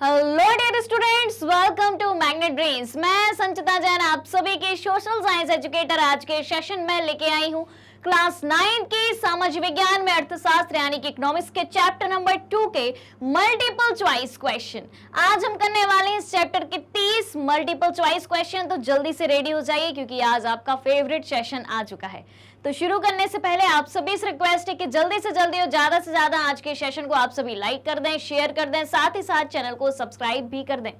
Hello dear students, welcome to Magnet Brains. मैं संचिता जैन आप सभी के सोशल साइंस एजुकेटर आज के सेशन में लेके आई हूँ क्लास 9 के सामाजिक विज्ञान में अर्थशास्त्र यानी कि इकोनॉमिक्स के चैप्टर नंबर 2 के मल्टीपल चॉइस क्वेश्चन। आज हम करने वाले हैं इस चैप्टर के 30 मल्टीपल चॉइस क्वेश्चन। तो जल्दी से रेडी हो जाइए क्योंकि आज आपका फेवरेट सेशन आ चुका है। तो शुरू करने से पहले आप सभी से रिक्वेस्ट है कि जल्दी से जल्दी और ज्यादा से ज्यादा आज के सेशन को आप सभी लाइक कर दें, शेयर कर दें, साथ ही साथ चैनल को सब्सक्राइब भी कर दें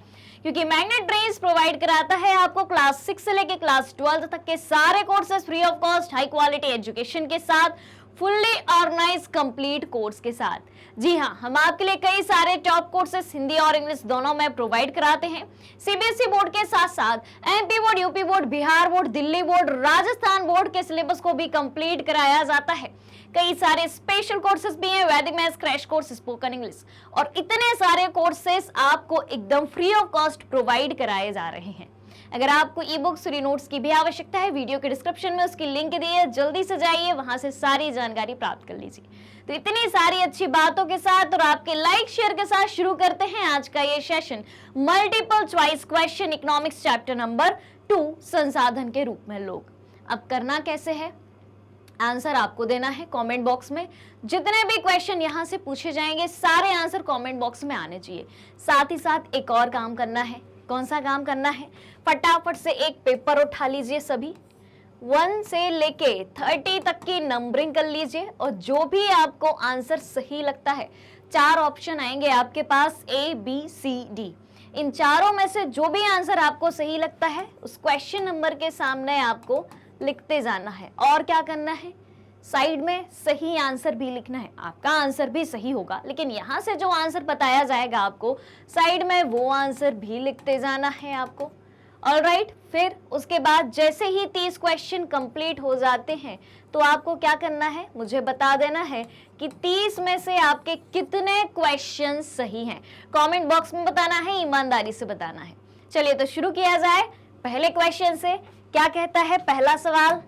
क्योंकि मैग्नेट ब्रेन्स प्रोवाइड कराता है आपको क्लास 6 से लेकर क्लास 12 तक के सारे courses free of cost, high quality education के साथ, फुल्ली ऑर्गेनाइज कंप्लीट कोर्स के साथ। जी हाँ, हम आपके लिए कई सारे टॉप कोर्सेज हिंदी और इंग्लिश दोनों में प्रोवाइड कराते हैं। सीबीएसई बोर्ड के साथ साथ MP board, UP board, Bihar board, Delhi board, Rajasthan board के सिलेबस को भी कंप्लीट कराया जाता है। कई सारे स्पेशल कोर्सेज भी हैं, वैदिक maths crash course, spoken English और इतने सारे कोर्सेज आपको एकदम फ्री ऑफ कॉस्ट प्रोवाइड कराए जा रहे हैं। अगर आपको ई बुक्स और नोट्स की भी आवश्यकता है, वीडियो के डिस्क्रिप्शन में उसकी लिंक दी है, जल्दी से जाइए वहां से सारी जानकारी प्राप्त कर लीजिए। तो इतनी सारी अच्छी बातों के साथ और आपके लाइक शेयर के साथ शुरू करते हैं आज का ये session multiple choice question economics chapter number 2 संसाधन के रूप में लोग। अब करना कैसे है, आंसर आपको देना है कमेंट बॉक्स में। जितने भी क्वेश्चन यहाँ से पूछे जाएंगे सारे आंसर कमेंट बॉक्स में आने चाहिए। साथ ही साथ एक और काम करना है। कौन सा काम करना है? फटाफट से एक पेपर उठा लीजिए, सभी 1 से लेके 30 तक की नंबरिंग कर लीजिए और जो भी आपको आंसर सही लगता है, 4 ऑप्शन आएंगे आपके पास A, B, C, D। इन चारों में से जो भी आंसर आपको सही लगता है उस क्वेश्चन नंबर के सामने आपको लिखते जाना है। और क्या करना है, साइड में सही आंसर भी लिखना है। आपका आंसर भी सही होगा लेकिन यहाँ से जो आंसर बताया जाएगा आपको साइड में वो आंसर भी लिखते जाना है आपको। ऑलराइट, फिर उसके बाद जैसे ही 30 क्वेश्चन कंप्लीट हो जाते हैं तो आपको क्या करना है, मुझे बता देना है कि 30 में से आपके कितने क्वेश्चन सही हैं। कमेंट बॉक्स में बताना है, ईमानदारी से बताना है। चलिए तो शुरू किया जाए पहले क्वेश्चन से। क्या कहता है पहला सवाल?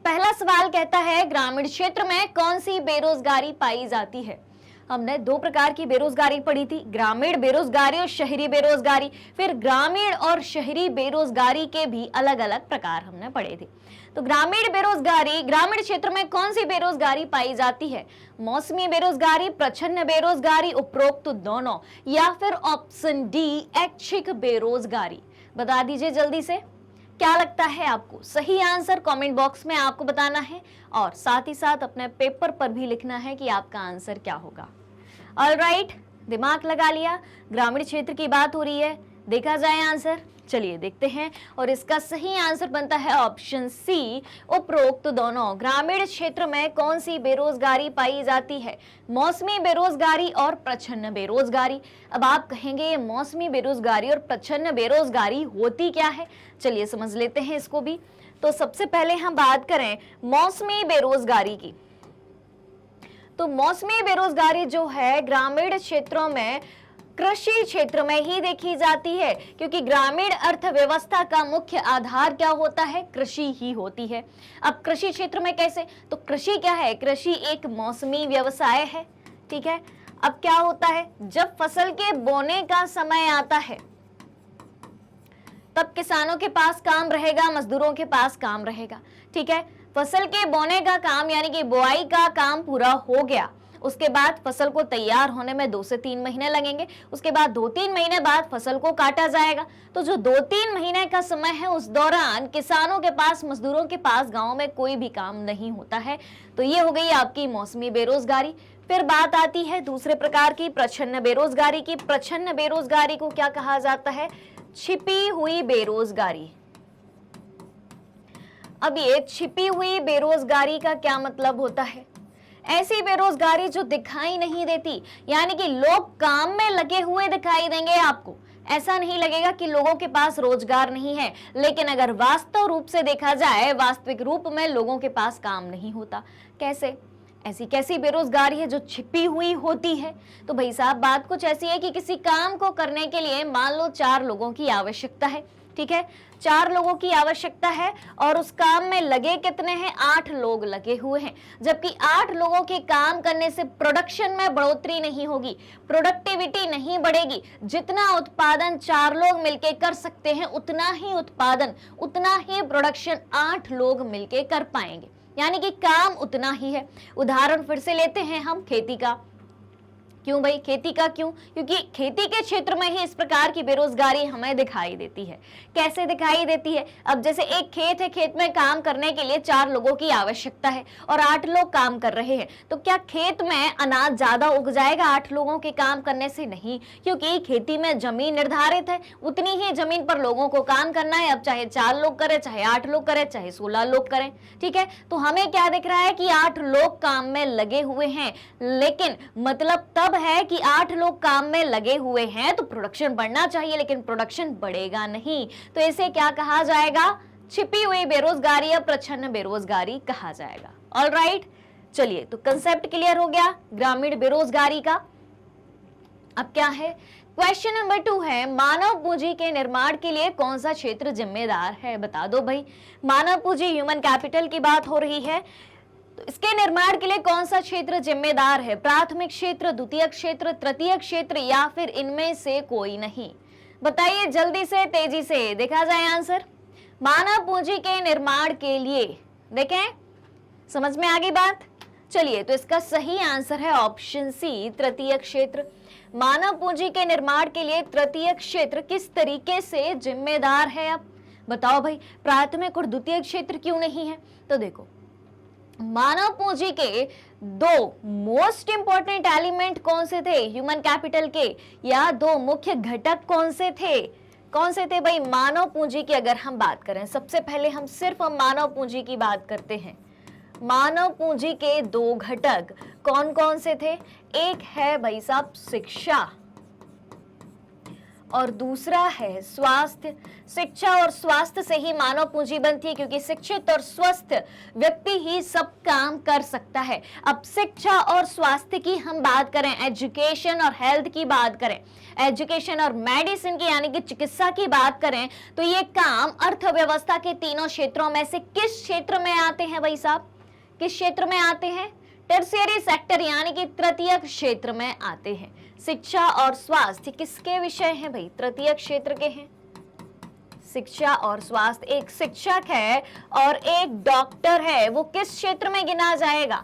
पहला सवाल कहता है ग्रामीण क्षेत्र में कौन सी बेरोजगारी पाई जाती है। हमने 2 प्रकार की बेरोजगारी पढ़ी थी, ग्रामीण बेरोजगारी और शहरी बेरोजगारी। फिर ग्रामीण और शहरी बेरोजगारी के भी अलग अलग प्रकार हमने पढ़े थे। तो ग्रामीण बेरोजगारी, ग्रामीण क्षेत्र में कौन सी बेरोजगारी पाई जाती है? मौसमी बेरोजगारी, प्रच्छन्न बेरोजगारी, उपरोक्त दोनों, या फिर ऑप्शन डी ऐच्छिक बेरोजगारी। बता दीजिए जल्दी से, क्या लगता है आपको? सही आंसर कमेंट बॉक्स में आपको बताना है और साथ ही साथ अपने पेपर पर भी लिखना है कि आपका आंसर क्या होगा। ऑलराइट, दिमाग लगा लिया, ग्रामीण क्षेत्र की बात हो रही है, देखा जाए आंसर। चलिए देखते हैं और इसका सही आंसर बनता है ऑप्शन सी, उपरोक्त दोनों। ग्रामीण क्षेत्र में कौन सी बेरोजगारी पाई जाती है? मौसमी बेरोजगारी और प्रच्छन्न बेरोजगारी। अब आप कहेंगे ये मौसमी बेरोजगारी और प्रच्छन्न बेरोजगारी होती क्या है? चलिए समझ लेते हैं इसको भी। तो सबसे पहले हम बात करें मौसमी बेरोजगारी की। तो मौसमी बेरोजगारी जो है ग्रामीण क्षेत्रों में कृषि क्षेत्र में ही देखी जाती है क्योंकि ग्रामीण अर्थव्यवस्था का मुख्य आधार क्या होता है? कृषि ही होती है। अब कृषि क्षेत्र में कैसे? तो कृषि क्या है? कृषि एक मौसमी व्यवसाय है, ठीक है। अब क्या होता है, जब फसल के बोने का समय आता है तब किसानों के पास काम रहेगा, मजदूरों के पास काम रहेगा, ठीक है। फसल के बोने का काम यानी कि बुआई का काम पूरा हो गया, उसके बाद फसल को तैयार होने में 2 से 3 महीने लगेंगे। उसके बाद 2-3 महीने बाद फसल को काटा जाएगा। तो जो 2-3 महीने का समय है उस दौरान किसानों के पास, मजदूरों के पास गांव में कोई भी काम नहीं होता है। तो ये हो गई आपकी मौसमी बेरोजगारी। फिर बात आती है दूसरे प्रकार की, प्रच्छन्न बेरोजगारी की। प्रच्छन्न बेरोजगारी को क्या कहा जाता है? छिपी हुई बेरोजगारी। अब ये छिपी हुई बेरोजगारी का क्या मतलब होता है? ऐसी बेरोजगारी जो दिखाई नहीं देती, यानी कि लोग काम में लगे हुए दिखाई देंगे आपको, ऐसा नहीं लगेगा कि लोगों के पास रोजगार नहीं है, लेकिन अगर वास्तव रूप से देखा जाए, वास्तविक रूप में लोगों के पास काम नहीं होता। कैसे? ऐसी कैसी बेरोजगारी है जो छिपी हुई होती है? तो भाई साहब बात कुछ ऐसी है कि किसी काम को करने के लिए मान लो 4 लोगों की आवश्यकता है, ठीक है, 4 लोगों की आवश्यकता है और उस काम में लगे कितने हैं, 8 लोग लगे हुए हैं। जबकि 8 लोगों के काम करने से प्रोडक्शन में बढ़ोतरी नहीं होगी, प्रोडक्टिविटी नहीं बढ़ेगी। जितना उत्पादन 4 लोग मिलके कर सकते हैं उतना ही उत्पादन, उतना ही प्रोडक्शन 8 लोग मिलके कर पाएंगे, यानी कि काम उतना ही है। उदाहरण फिर से लेते हैं हम खेती का। क्यों भाई खेती का, क्यों? क्योंकि खेती के क्षेत्र में ही इस प्रकार की बेरोजगारी हमें दिखाई देती है। कैसे दिखाई देती है? अब जैसे एक खेत है, खेत में काम करने के लिए 4 लोगों की आवश्यकता है और 8 लोग काम कर रहे हैं, तो क्या खेत में अनाज ज्यादा उग जाएगा 8 लोगों के काम करने से? नहीं, क्योंकि खेती में जमीन निर्धारित है, उतनी ही जमीन पर लोगों को काम करना है। अब चाहे 4 लोग करें, चाहे 8 लोग करें, चाहे 16 लोग करें, ठीक है। तो हमें क्या दिख रहा है कि 8 लोग काम में लगे हुए हैं, लेकिन मतलब तब है कि 8 लोग काम में लगे हुए हैं तो प्रोडक्शन बढ़ना चाहिए, लेकिन प्रोडक्शन बढ़ेगा नहीं। तो इसे क्या कहा जाएगा? छिपी हुई बेरोजगारी या प्रच्छन्न बेरोजगारी कहा जाएगा। ऑलराइट, चलिए, तो कंसेप्ट क्लियर हो गया ग्रामीण बेरोजगारी का। अब क्या है? क्वेश्चन नंबर 2 है, मानव पूंजी के निर्माण के लिए कौन सा क्षेत्र जिम्मेदार है? बता दो भाई। मानव पूंजी, ह्यूमन कैपिटल की बात हो रही है, तो इसके निर्माण के लिए कौन सा क्षेत्र जिम्मेदार है? प्राथमिक क्षेत्र, द्वितीय क्षेत्र, तृतीय क्षेत्र या फिर इनमें से कोई नहीं? बताइए जल्दी से, तेजी से, देखा जाए आंसर। मानव पूंजी के निर्माण के लिए, देखें समझ में आ गई बात। चलिए, तो इसका सही आंसर है ऑप्शन सी, तृतीय क्षेत्र। मानव पूंजी के निर्माण के लिए तृतीय क्षेत्र किस तरीके से जिम्मेदार है? अब बताओ भाई, प्राथमिक और द्वितीय क्षेत्र क्यों नहीं है? तो देखो, मानव पूंजी के 2 मोस्ट इंपॉर्टेंट एलिमेंट कौन से थे ह्यूमन कैपिटल के, या 2 मुख्य घटक कौन से थे? कौन से थे भाई? मानव पूंजी की अगर हम बात करें, सबसे पहले हम सिर्फ मानव पूंजी की बात करते हैं। मानव पूंजी के 2 घटक कौन कौन से थे? एक है भाई साहब शिक्षा और दूसरा है स्वास्थ्य। शिक्षा और स्वास्थ्य से ही मानव पूंजी बनती है, क्योंकि शिक्षित और स्वस्थ व्यक्ति ही सब काम कर सकता है। अब शिक्षा और स्वास्थ्य की हम बात करें, एजुकेशन और हेल्थ की बात करें, एजुकेशन और मेडिसिन की यानी कि चिकित्सा की बात करें, तो ये काम अर्थव्यवस्था के तीनों क्षेत्रों में से किस क्षेत्र में आते हैं भाई साहब? किस क्षेत्र में आते हैं? टर्शियरी सेक्टर यानी कि तृतीय क्षेत्र में आते हैं। शिक्षा और स्वास्थ्य किसके विषय हैं भाई? तृतीय क्षेत्र के हैं। शिक्षा और स्वास्थ्य, एक शिक्षक है और एक डॉक्टर है, वो किस क्षेत्र में गिना जाएगा?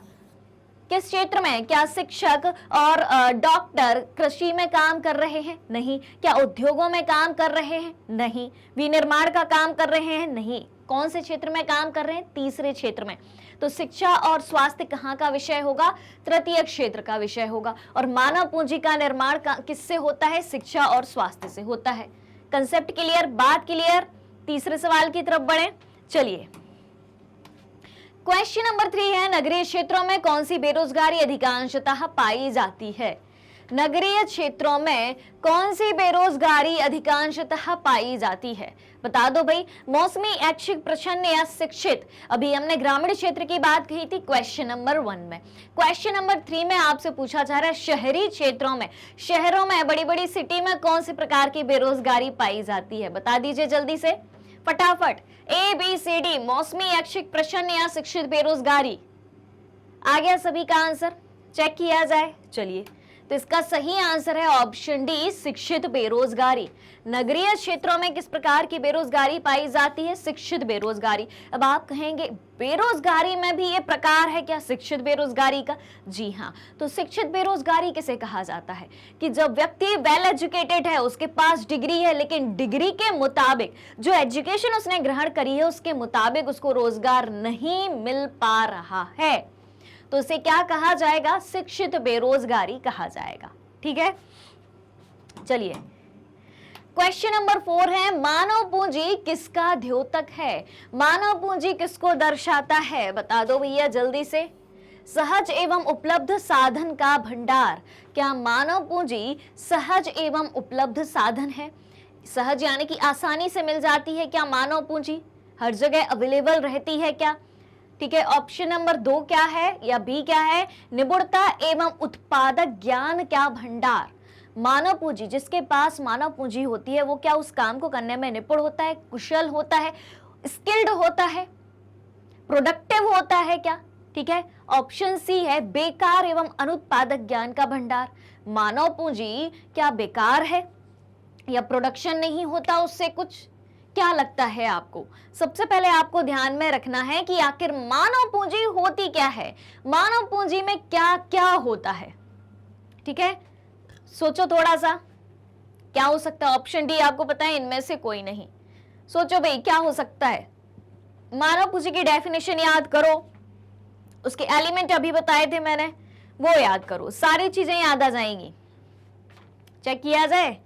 किस क्षेत्र में? क्या शिक्षक और डॉक्टर कृषि में काम कर रहे हैं? नहीं। क्या उद्योगों में काम कर रहे हैं? नहीं। विनिर्माण का काम कर रहे हैं? नहीं। कौन से क्षेत्र में काम कर रहे हैं? तीसरे क्षेत्र में। तो शिक्षा और स्वास्थ्य कहाँ का विषय होगा? तृतीय क्षेत्र का विषय होगा। और मानव पूंजी का निर्माण किससे होता है? शिक्षा और स्वास्थ्य से होता है। कंसेप्ट क्लियर, बात क्लियर। तीसरे सवाल की तरफ बढ़े। चलिए, क्वेश्चन नंबर 3 है, नगरीय क्षेत्रों में कौन सी बेरोजगारी अधिकांशतः पाई जाती है? नगरीय क्षेत्रों में कौन सी बेरोजगारी अधिकांशतः पाई जाती है? बता दो भाई। मौसमी, ऐच्छिक, प्रच्छन्न या शिक्षित? अभी हमने ग्रामीण क्षेत्र की बात कही थी क्वेश्चन नंबर 1 में। क्वेश्चन नंबर 3 में आपसे पूछा जा रहा है शहरी क्षेत्रों में, शहरों में, बड़ी बड़ी सिटी में कौन सी प्रकार की बेरोजगारी पाई जाती है? बता दीजिए जल्दी से, फटाफट। ABCD, मौसमी, ऐच्छिक, प्रच्छन्न या शिक्षित बेरोजगारी? आ गया सभी का आंसर? चेक किया जाए। चलिए, तो इसका सही आंसर है ऑप्शन डी, शिक्षित बेरोजगारी। नगरीय क्षेत्रों में किस प्रकार की बेरोजगारी पाई जाती है? शिक्षित बेरोजगारी। अब आप कहेंगे बेरोजगारी में भी ये प्रकार है क्या शिक्षित बेरोजगारी का? जी हाँ। तो शिक्षित बेरोजगारी किसे कहा जाता है? कि जब व्यक्ति वेल एजुकेटेड है, उसके पास डिग्री है, लेकिन डिग्री के मुताबिक जो एजुकेशन उसने ग्रहण करी है उसके मुताबिक उसको रोजगार नहीं मिल पा रहा है, तो इसे क्या कहा जाएगा? शिक्षित बेरोजगारी कहा जाएगा। ठीक है, चलिए, क्वेश्चन नंबर 4 है, मानव पूंजी किसका द्योतक है? मानव पूंजी किसको दर्शाता है? बता दो भैया जल्दी से। सहज एवं उपलब्ध साधन का भंडार। क्या मानव पूंजी सहज एवं उपलब्ध साधन है? सहज यानी कि आसानी से मिल जाती है क्या मानव पूंजी? हर जगह अवेलेबल रहती है क्या? ठीक है, ऑप्शन नंबर 2 क्या है या बी क्या है? निपुणता एवं उत्पादक ज्ञान क्या भंडार? मानव पूंजी, जिसके पास मानव पूंजी होती है वो क्या उस काम को करने में निपुण होता है, कुशल होता है, स्किल्ड होता है, प्रोडक्टिव होता है क्या? ठीक है, ऑप्शन सी है बेकार एवं अनुत्पादक ज्ञान का भंडार। मानव पूंजी क्या बेकार है या प्रोडक्शन नहीं होता उससे कुछ? क्या लगता है आपको? सबसे पहले आपको ध्यान में रखना है कि आखिर मानव पूंजी होती क्या है, मानव पूंजी में क्या क्या होता है। ठीक है, सोचो थोड़ा सा, क्या हो सकता है? ऑप्शन डी आपको पता है, इनमें से कोई नहीं। सोचो भाई क्या हो सकता है। मानव पूंजी की डेफिनेशन याद करो, उसके एलिमेंट अभी बताए थे मैंने, वो याद करो, सारी चीजें याद आ जाएंगी। चेक किया जाए।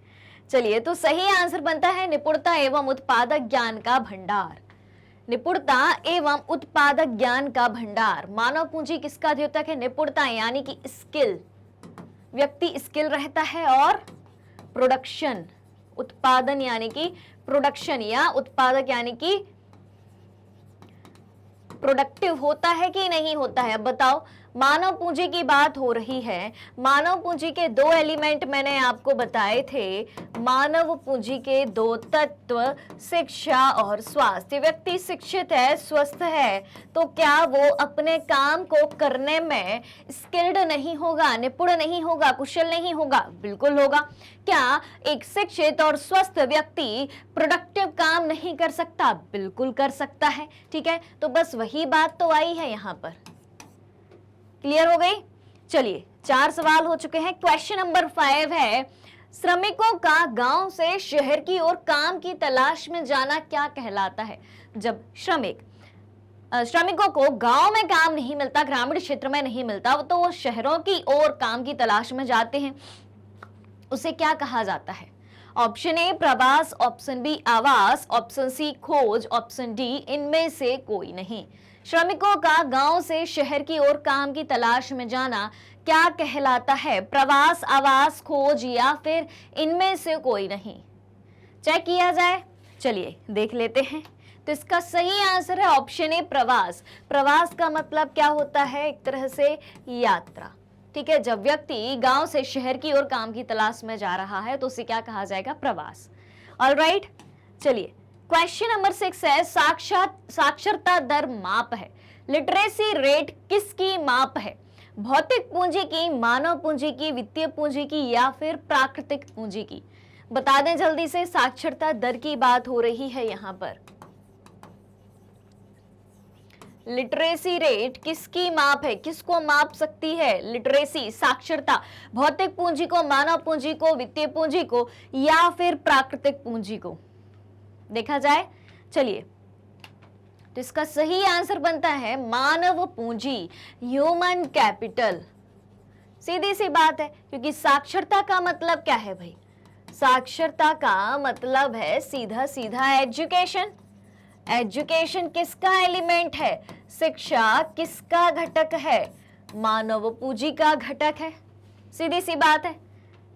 चलिए, तो सही आंसर बनता है निपुणता एवं उत्पादक ज्ञान का भंडार। निपुणता एवं उत्पादक ज्ञान का भंडार। मानव पूंजी किसका द्योतक है? निपुणता यानी कि स्किल, व्यक्ति स्किल रहता है, और प्रोडक्शन, उत्पादन यानी कि प्रोडक्शन, या उत्पादक यानी कि प्रोडक्टिव होता है कि नहीं होता है। अब बताओ, मानव पूंजी की बात हो रही है, मानव पूंजी के दो एलिमेंट मैंने आपको बताए थे। मानव पूंजी के दो तत्व, शिक्षा और स्वास्थ्य। व्यक्ति शिक्षित है, स्वस्थ है, तो क्या वो अपने काम को करने में स्किल्ड नहीं होगा, निपुण नहीं होगा, कुशल नहीं होगा? बिल्कुल होगा। क्या एक शिक्षित और स्वस्थ व्यक्ति प्रोडक्टिव काम नहीं कर सकता? बिल्कुल कर सकता है। ठीक है, तो बस वही बात तो आई है यहां पर। क्लियर हो गई? चलिए, 4 सवाल हो चुके हैं। क्वेश्चन नंबर 5 है, श्रमिकों का गांव से शहर की ओर काम की तलाश में जाना क्या कहलाता है? जब श्रमिकों को गांव में काम नहीं मिलता, ग्रामीण क्षेत्र में नहीं मिलता, तो वो शहरों की ओर काम की तलाश में जाते हैं, उसे क्या कहा जाता है? ऑप्शन ए प्रवास, ऑप्शन बी आवास, ऑप्शन सी खोज, ऑप्शन डी इनमें से कोई नहीं। श्रमिकों का गांव से शहर की ओर काम की तलाश में जाना क्या कहलाता है? प्रवास, आवास, खोज, या फिर इनमें से कोई नहीं? चेक किया जाए। चलिए देख लेते हैं। तो इसका सही आंसर है ऑप्शन ए प्रवास। प्रवास का मतलब क्या होता है? एक तरह से यात्रा। ठीक है, जब व्यक्ति गांव से शहर की ओर काम की तलाश में जा रहा है तो उसे क्या कहा जाएगा? प्रवास। ऑलराइट, चलिए क्वेश्चन नंबर 6 है, साक्षरता दर माप है। लिटरेसी रेट किसकी माप है? भौतिक पूंजी की, मानव पूंजी की, वित्तीय पूंजी की, या फिर प्राकृतिक पूंजी की? बता दें जल्दी से, साक्षरता दर की बात हो रही है यहां पर। लिटरेसी रेट किसकी माप है? किसको माप सकती है? लिटरेसी, साक्षरता, भौतिक पूंजी को, मानव पूंजी को, वित्तीय पूंजी को, या फिर प्राकृतिक पूंजी को? देखा जाए। चलिए, तो इसका सही आंसर बनता है मानव पूंजी, ह्यूमन कैपिटल। सीधी सी बात है, क्योंकि साक्षरता का मतलब क्या है भाई? साक्षरता का मतलब है सीधा सीधा एजुकेशन। एजुकेशन किसका एलिमेंट है? शिक्षा किसका घटक है? मानव पूंजी का घटक है। सीधी सी बात है।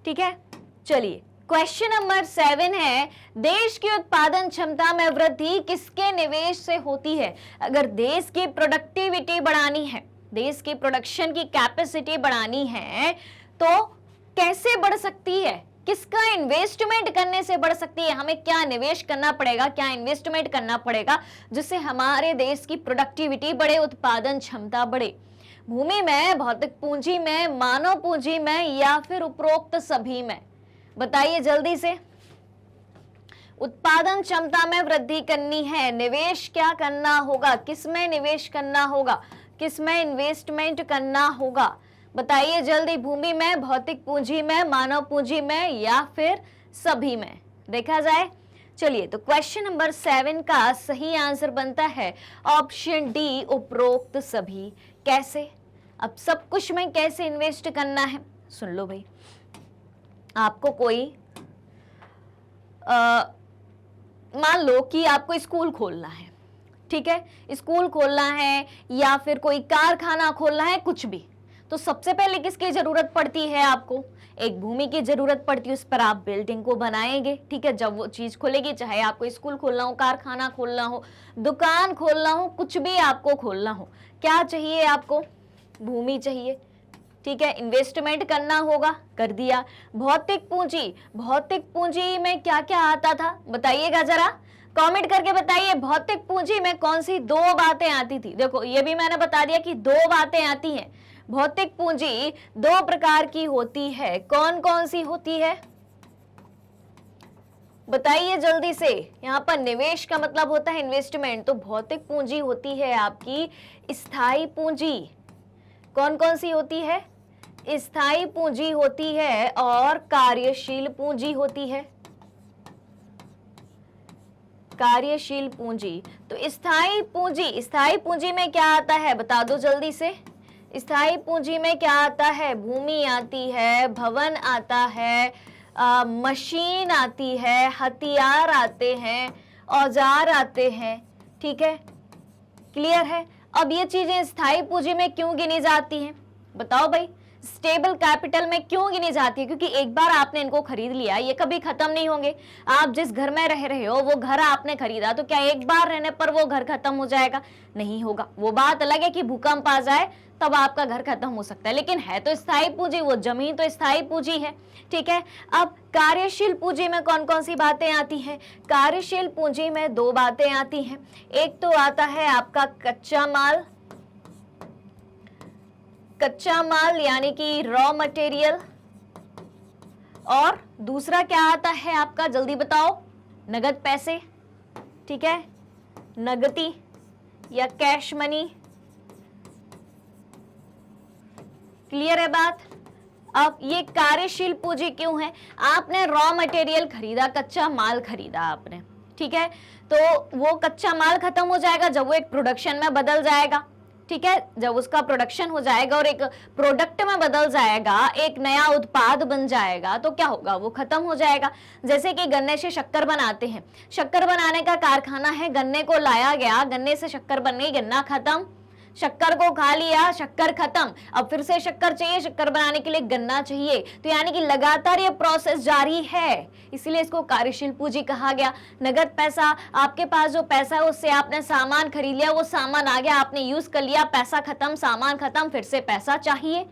ठीक है, चलिए क्वेश्चन नंबर 7 है, देश की उत्पादन क्षमता में वृद्धि किसके निवेश से होती है? अगर देश की प्रोडक्टिविटी बढ़ानी है, देश की प्रोडक्शन की कैपेसिटी बढ़ानी है, तो कैसे बढ़ सकती है? किसका इन्वेस्टमेंट करने से बढ़ सकती है? हमें क्या निवेश करना पड़ेगा, क्या इन्वेस्टमेंट करना पड़ेगा जिससे हमारे देश की प्रोडक्टिविटी बढ़े, उत्पादन क्षमता बढ़े? भूमि में, भौतिक पूंजी में, मानव पूंजी में, या फिर उपरोक्त सभी में? बताइए जल्दी से। उत्पादन क्षमता में वृद्धि करनी है, निवेश क्या करना होगा? किसमें निवेश करना होगा? किसमें इन्वेस्टमेंट करना होगा? बताइए जल्दी। भूमि में, भौतिक पूंजी में, मानव पूंजी में, या फिर सभी में? देखा जाए। चलिए, तो क्वेश्चन नंबर 7 का सही आंसर बनता है ऑप्शन डी, उपरोक्त सभी। कैसे? अब सब कुछ में कैसे इन्वेस्ट करना है? सुन लो भाई, आपको कोई मान लो कि आपको स्कूल खोलना है, ठीक है, स्कूल खोलना है या फिर कोई कारखाना खोलना है, कुछ भी, तो सबसे पहले किसकी जरूरत पड़ती है? आपको एक भूमि की जरूरत पड़ती है, उस पर आप बिल्डिंग को बनाएंगे। ठीक है, जब वो चीज खुलेगी, चाहे आपको स्कूल खोलना हो, कारखाना खोलना हो, दुकान खोलना हो, कुछ भी आपको खोलना हो, क्या चाहिए आपको? भूमि चाहिए। ठीक है, इन्वेस्टमेंट करना होगा, कर दिया। भौतिक पूंजी, भौतिक पूंजी में क्या क्या आता था बताइएगा जरा, कमेंट करके बताइए भौतिक पूंजी में कौन सी दो बातें आती थी। देखो ये भी मैंने बता दिया कि दो बातें आती हैं। भौतिक पूंजी दो प्रकार की होती है, कौन कौन सी होती है बताइए जल्दी से। यहाँ पर निवेश का मतलब होता है इन्वेस्टमेंट, तो भौतिक पूंजी होती है आपकी स्थायी पूंजी। कौन कौन सी होती है, स्थायी पूंजी होती है और कार्यशील पूंजी होती है। कार्यशील पूंजी, तो स्थायी पूंजी, स्थायी पूंजी में क्या आता है बता दो जल्दी से। स्थायी पूंजी में क्या आता है, भूमि आती है, भवन आता है, मशीन आती है, हथियार आते हैं, औजार आते हैं। ठीक है, क्लियर है। अब ये चीजें स्थायी पूंजी में क्यों गिनी जाती हैं बताओ भाई, स्टेबल कैपिटल में क्यों गिनी जाती है? क्योंकि एक बार आपने इनको खरीद लिया, ये कभी खत्म नहीं होंगे। आप जिस घर में रह रहे हो वो घर आपने खरीदा, तो क्या एक बार रहने पर वो घर खत्म हो जाएगा? नहीं होगा। वो बात अलग है कि भूकंप आ जाए तब आपका घर खत्म हो सकता है, लेकिन है तो स्थायी पूंजी, वो जमीन तो स्थायी पूंजी है। ठीक है, अब कार्यशील पूंजी में कौन कौन सी बातें आती हैं? कार्यशील पूंजी में दो बातें आती हैं। एक तो आता है आपका कच्चा माल, कच्चा माल यानी कि रॉ मटेरियल, और दूसरा क्या आता है आपका जल्दी बताओ, नगद पैसे। ठीक है, नगदी या कैश मनी। क्लियर है बात। अब ये कार्यशील पूंजी क्यों है? आपने रॉ मटेरियल खरीदा, कच्चा माल खरीदा आपने, ठीक है, तो वो कच्चा माल खत्म हो जाएगा जब वो एक प्रोडक्शन में बदल जाएगा। ठीक है, जब उसका प्रोडक्शन हो जाएगा और एक प्रोडक्ट में बदल जाएगा, एक नया उत्पाद बन जाएगा, तो क्या होगा, वो खत्म हो जाएगा। जैसे कि गन्ने से शक्कर बनाते हैं, शक्कर बनाने का कारखाना है, गन्ने को लाया गया, गन्ने से शक्कर बन गई, गन्ना खत्म, शक्कर को खा लिया, शक्कर खत्म, अब फिर से शक्कर चाहिए, शक्कर बनाने के लिए गन्ना चाहिए, तो यानी कि लगातार ये प्रोसेस जारी है, इसलिए इसको कार्यशील पूंजी कहा गया। नगद पैसा, आपके पास जो पैसा है उससे आपने सामान खरीद लिया, वो सामान आ गया, आपने यूज कर लिया, पैसा खत्म, सामान खत्म, फिर से पैसा चाहिए,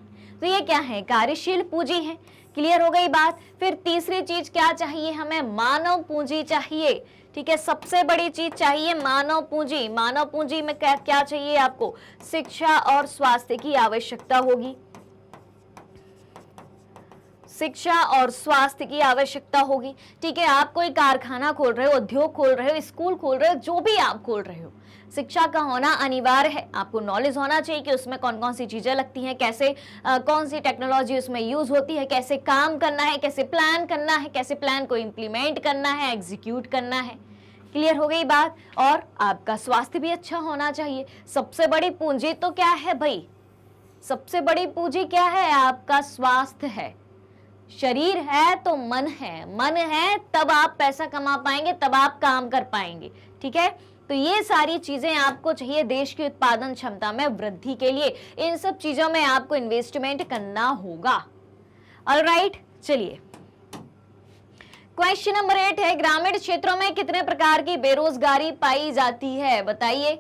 तो ये क्या है, कार्यशील पूंजी है। क्लियर हो गई बात। फिर तीसरी चीज क्या चाहिए हमें, मानव पूंजी चाहिए। ठीक है, सबसे बड़ी चीज चाहिए मानव पूंजी। मानव पूंजी में क्या क्या चाहिए आपको, शिक्षा और स्वास्थ्य की आवश्यकता होगी, शिक्षा और स्वास्थ्य की आवश्यकता होगी। ठीक है, आप कोई कारखाना खोल रहे हो, उद्योग खोल रहे हो, स्कूल खोल रहे हो, जो भी आप खोल रहे हो, शिक्षा का होना अनिवार्य है। आपको नॉलेज होना चाहिए कि उसमें कौन कौन सी चीजें लगती हैं, कैसे कौन सी टेक्नोलॉजी उसमें यूज होती है, कैसे काम करना है, कैसे प्लान करना है, कैसे प्लान को इम्प्लीमेंट करना है, एग्जीक्यूट करना है। क्लियर हो गई बात। और आपका स्वास्थ्य भी अच्छा होना चाहिए। सबसे बड़ी पूंजी तो क्या है भाई, सबसे बड़ी पूंजी क्या है, आपका स्वास्थ्य है। शरीर है तो मन है, मन है तब आप पैसा कमा पाएंगे, तब आप काम कर पाएंगे। ठीक है, तो ये सारी चीजें आपको चाहिए देश की उत्पादन क्षमता में वृद्धि के लिए। इन सब चीजों में आपको इन्वेस्टमेंट करना होगा। ऑलराइट, चलिए क्वेश्चन नंबर 8 है, ग्रामीण क्षेत्रों में कितने प्रकार की बेरोजगारी पाई जाती है बताइए।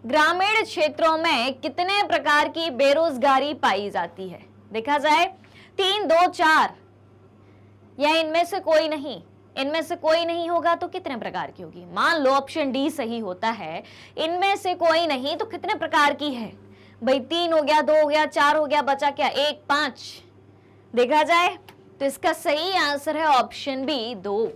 ग्रामीण क्षेत्रों में कितने प्रकार की बेरोजगारी पाई जाती है? देखा जाए 3, 2, 4 या इनमें से कोई नहीं, इनमें से कोई नहीं होगा तो कितने प्रकार की होगी? मान लो ऑप्शन डी सही होता है, इनमें से कोई नहीं तो कितने प्रकार की है भाई? 3 हो गया, 2 हो गया, 4 हो गया, बचा क्या 1, 5। देखा जाए तो इसका सही आंसर है ऑप्शन बी 2।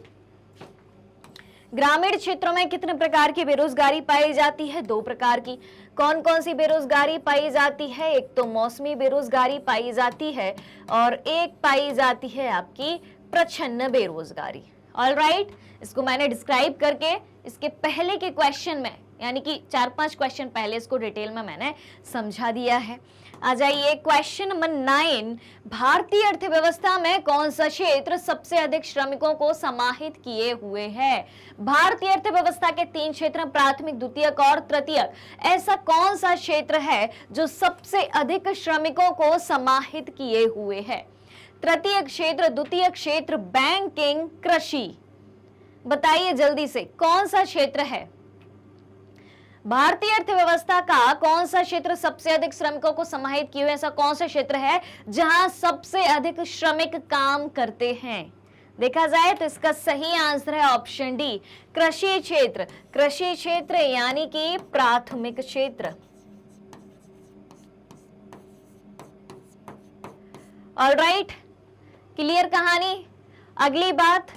ग्रामीण क्षेत्रों में कितने प्रकार की बेरोजगारी पाई जाती है? 2 प्रकार की। कौन कौन सी बेरोजगारी पाई जाती है? एक तो मौसमी बेरोजगारी पाई जाती है और एक पाई जाती है आपकी प्रच्छन्न बेरोजगारी। ऑलराइट, इसको मैंने डिस्क्राइब करके इसके पहले के क्वेश्चन में, यानी कि 4-5 क्वेश्चन पहले इसको डिटेल में मैंने समझा दिया है। आ जाइए क्वेश्चन नंबर 9, भारतीय अर्थव्यवस्था में कौन सा क्षेत्र सबसे अधिक श्रमिकों को समाहित किए हुए है? भारतीय अर्थव्यवस्था के 3 क्षेत्र, प्राथमिक, द्वितीयक और तृतीयक। ऐसा कौन सा क्षेत्र है जो सबसे अधिक श्रमिकों को समाहित किए हुए है? तृतीयक क्षेत्र, द्वितीयक क्षेत्र, बैंकिंग, कृषि। बताइए जल्दी से कौन सा क्षेत्र है? भारतीय अर्थव्यवस्था का कौन सा क्षेत्र सबसे अधिक श्रमिकों को समाहित किए हुए, ऐसा कौन सा क्षेत्र है जहां सबसे अधिक श्रमिक काम करते हैं? देखा जाए तो इसका सही आंसर है ऑप्शन डी, कृषि क्षेत्र। कृषि क्षेत्र यानी कि प्राथमिक क्षेत्र। ऑलराइट, क्लियर कहानी। अगली बात,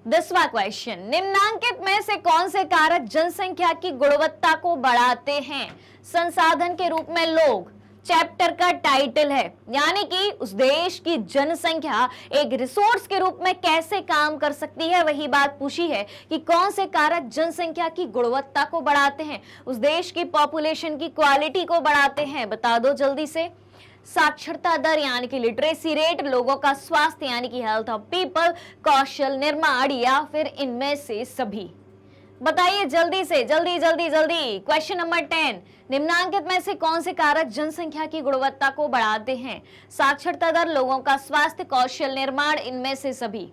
10वां क्वेश्चन, निम्नांकित में से कौन से कारक जनसंख्या की गुणवत्ता को बढ़ाते हैं? संसाधन के रूप में लोग चैप्टर का टाइटल है, यानी कि उस देश की जनसंख्या एक रिसोर्स के रूप में कैसे काम कर सकती है, वही बात पूछी है कि कौन से कारक जनसंख्या की गुणवत्ता को बढ़ाते हैं, उस देश की पॉपुलेशन की क्वालिटी को बढ़ाते हैं। बता दो जल्दी से। साक्षरता दर यानी कि लिटरेसी रेट, लोगों का स्वास्थ्य यानी कि हेल्थ ऑफ पीपल, कौशल निर्माण या फिर इनमें से सभी। बताइए जल्दी से, जल्दी जल्दी जल्दी। क्वेश्चन नंबर 10, निम्नांकित में से कौन से कारक जनसंख्या की गुणवत्ता को बढ़ाते हैं? साक्षरता दर, लोगों का स्वास्थ्य, कौशल निर्माण, इनमें से सभी।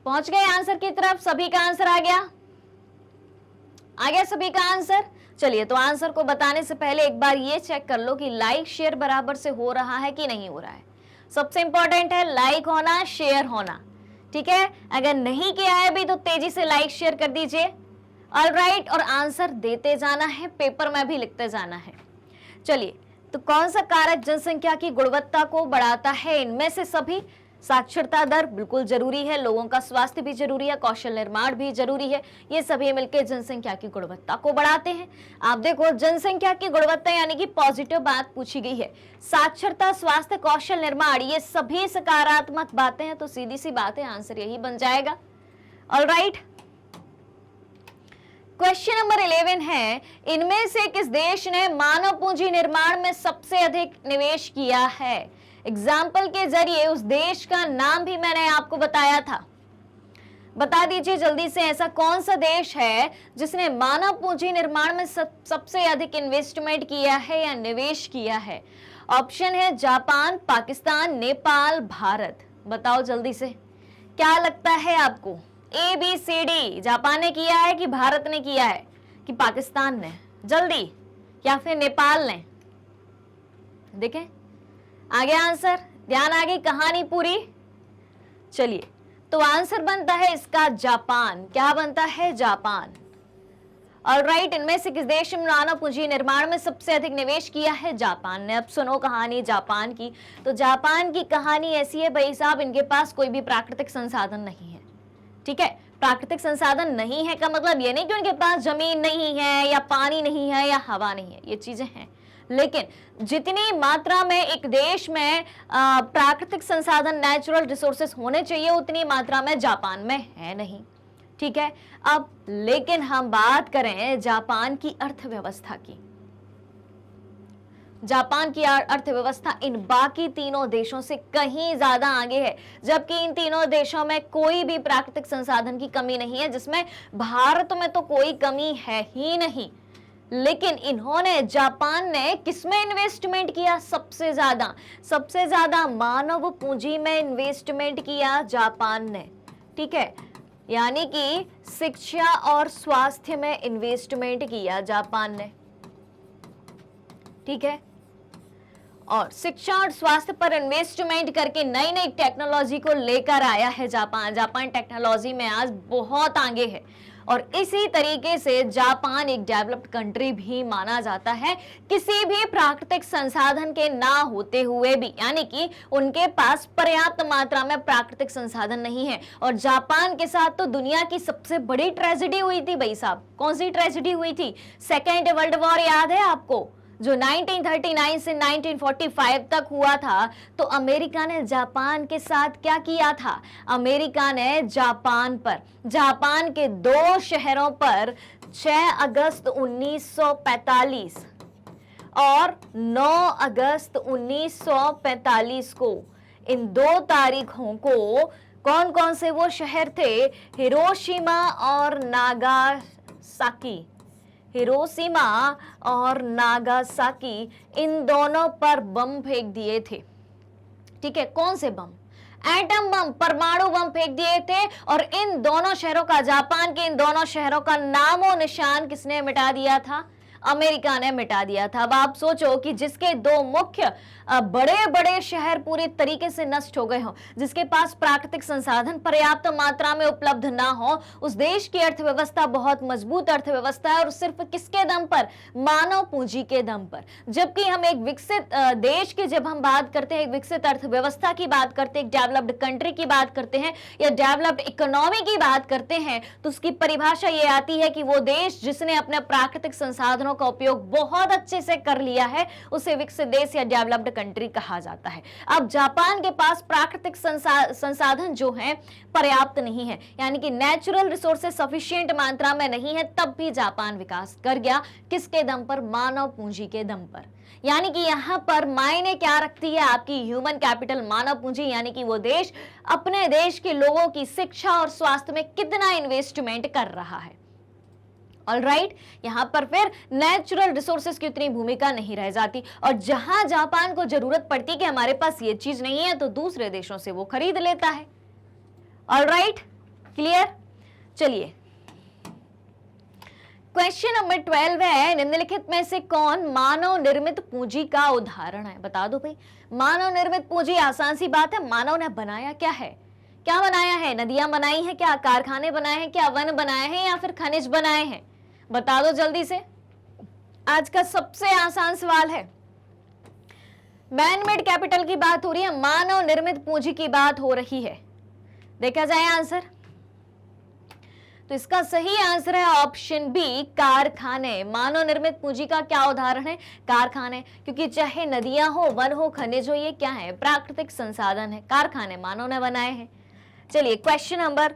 पहुंच गए आंसर की तरफ? सभी का आंसर आ गया? आ गया सभी का आंसर? चलिए, तो आंसर को बताने से पहले एक बार ये चेक कर लो कि लाइक शेयर बराबर से हो रहा है कि नहीं हो रहा है। सबसे इंपॉर्टेंट है लाइक होना, शेयर होना। ठीक है, अगर नहीं किया है अभी तो तेजी से लाइक शेयर कर दीजिए। ऑलराइट, और आंसर देते जाना है, पेपर में भी लिखते जाना है। चलिए, तो कौन सा कारक जनसंख्या की गुणवत्ता को बढ़ाता है? इनमें से सभी। साक्षरता दर बिल्कुल जरूरी है, लोगों का स्वास्थ्य भी जरूरी है, कौशल निर्माण भी जरूरी है, ये सभी मिलकर जनसंख्या की गुणवत्ता को बढ़ाते हैं। आप देखो, जनसंख्या की गुणवत्ता यानी कि पॉजिटिव बात पूछी गई है। साक्षरता, स्वास्थ्य, कौशल निर्माण, ये सभी सकारात्मक बातें हैं, तो सीधी सी बात है, आंसर यही बन जाएगा। ऑलराइट, क्वेश्चन नंबर 11 है, इनमें से किस देश ने मानव पूंजी निर्माण में सबसे अधिक निवेश किया है? एग्जाम्पल के जरिए उस देश का नाम भी मैंने आपको बताया था। बता दीजिए जल्दी से, ऐसा कौन सा देश है जिसने मानव पूंजी निर्माण में सबसे अधिक इन्वेस्टमेंट किया है या निवेश किया है? ऑप्शन है जापान, पाकिस्तान, नेपाल, भारत। बताओ जल्दी से, क्या लगता है आपको? ABCD, जापान ने किया है कि भारत ने किया है कि पाकिस्तान ने? जल्दी, या फिर नेपाल ने? देखें, आ गया आंसर, ध्यान आ गई कहानी पूरी। चलिए, तो आंसर बनता है इसका जापान। क्या बनता है? जापान। ऑलराइट, इनमें से किस देश ने मानव पूंजी निर्माण में सबसे अधिक निवेश किया है? जापान ने। अब सुनो कहानी जापान की। तो जापान की कहानी ऐसी है भाई साहब, इनके पास कोई भी प्राकृतिक संसाधन नहीं है। ठीक है, प्राकृतिक संसाधन नहीं है का मतलब ये नहीं कि उनके पास जमीन नहीं है या पानी नहीं है या हवा नहीं है, ये चीजें हैं, लेकिन जितनी मात्रा में एक देश में प्राकृतिक संसाधन, नेचुरल रिसोर्सेस होने चाहिए, उतनी मात्रा में जापान में है नहीं। ठीक है, अब लेकिन हम बात करें जापान की अर्थव्यवस्था की। जापान की अर्थव्यवस्था इन बाकी तीनों देशों से कहीं ज्यादा आगे है, जबकि इन तीनों देशों में कोई भी प्राकृतिक संसाधन की कमी नहीं है, जिसमें भारत में तो कोई कमी है ही नहीं। लेकिन इन्होंने, जापान ने किसमें इन्वेस्टमेंट किया? सबसे ज्यादा मानव पूंजी में इन्वेस्टमेंट किया जापान ने। ठीक है, यानी कि शिक्षा और स्वास्थ्य में इन्वेस्टमेंट किया जापान ने। ठीक है, और शिक्षा और स्वास्थ्य पर इन्वेस्टमेंट करके नई नई टेक्नोलॉजी को लेकर आया है जापान। जापान टेक्नोलॉजी में आज बहुत आगे है, और इसी तरीके से जापान एक डेवलप्ड कंट्री भी माना जाता है, किसी भी प्राकृतिक संसाधन के ना होते हुए भी, यानी कि उनके पास पर्याप्त मात्रा में प्राकृतिक संसाधन नहीं है। और जापान के साथ तो दुनिया की सबसे बड़ी ट्रेजेडी हुई थी भाई साहब। कौन सी ट्रेजेडी हुई थी? सेकेंड वर्ल्ड वॉर, याद है आपको, जो 1939 से 1945 तक हुआ था। तो अमेरिका ने जापान के साथ क्या किया था? अमेरिका ने जापान के 2 शहरों पर 6 अगस्त 1945 और 9 अगस्त 1945 को, इन 2 तारीखों को कौन कौन से वो शहर थे? हिरोशिमा और नागासाकी। हिरोशिमा और नागासाकी, इन दोनों पर बम फेंक दिए थे। ठीक है, कौन से बम? एटम बम, परमाणु बम फेंक दिए थे और इन दोनों शहरों का, जापान के इन दोनों शहरों का नामो निशान किसने मिटा दिया था? अमेरिका ने मिटा दिया था। अब आप सोचो कि जिसके दो मुख्य बड़े बड़े शहर पूरी तरीके से नष्ट हो गए हो, जिसके पास प्राकृतिक संसाधन पर्याप्त मात्रा में उपलब्ध ना हो, उस देश की अर्थव्यवस्था बहुत मजबूत अर्थव्यवस्था है और सिर्फ किसके दम पर? मानव पूंजी के दम पर। जबकि हम एक विकसित देश की जब हम बात करते हैं, एक विकसित अर्थव्यवस्था की बात करते हैं, एक डेवलप्ड कंट्री की बात करते हैं या डेवलप्ड इकोनॉमी की बात करते हैं, तो उसकी परिभाषा ये आती है कि वो देश जिसने अपने प्राकृतिक संसाधनों का उपयोग बहुत अच्छे से कर लिया है, उसे विकसित देश या डेवलप्ड कंट्री कहा जाता है। अब जापान के पास प्राकृतिक संसाधन जो है पर्याप्त नहीं है, यानी कि नेचुरल रिसोर्सेज सफिशिएंट मात्रा में नहीं है, तब भी जापान विकास कर गया। किसके दम पर? मानव पूंजी के दम पर। यानी कि यहां पर मायने क्या रखती है आपकी ह्यूमन कैपिटल, मानव पूंजी, यानी कि वो देश अपने देश के लोगों की शिक्षा और स्वास्थ्य में कितना इन्वेस्टमेंट कर रहा है। ऑलराइट, यहां पर फिर नेचुरल रिसोर्सेज की उतनी भूमिका नहीं रह जाती और जहां जापान को जरूरत पड़ती कि हमारे पास ये चीज नहीं है, तो दूसरे देशों से वो खरीद लेता है। Alright, clear? चलिए, क्वेश्चन नंबर 12 है, निम्नलिखित में से कौन मानव निर्मित पूंजी का उदाहरण है? बता दो भाई। मानव निर्मित पूंजी, आसान सी बात है, मानव ने बनाया क्या है? क्या बनाया है? नदियां बनाई हैं क्या? कारखाने बनाए हैं क्या? वन बनाए हैं या फिर खनिज बनाए हैं? बता दो जल्दी से। आज का सबसे आसान सवाल है। मैनमेड कैपिटल की बात हो रही है, मानव निर्मित पूंजी की बात हो रही है। देखा जाए आंसर, तो इसका सही आंसर है ऑप्शन बी, कारखाने। मानव निर्मित पूंजी का क्या उदाहरण है? कारखाने, क्योंकि चाहे नदियां हो, वन हो, खनिज हो, ये क्या है? प्राकृतिक संसाधन है। कारखाने मानव ने बनाए हैं। चलिए, क्वेश्चन नंबर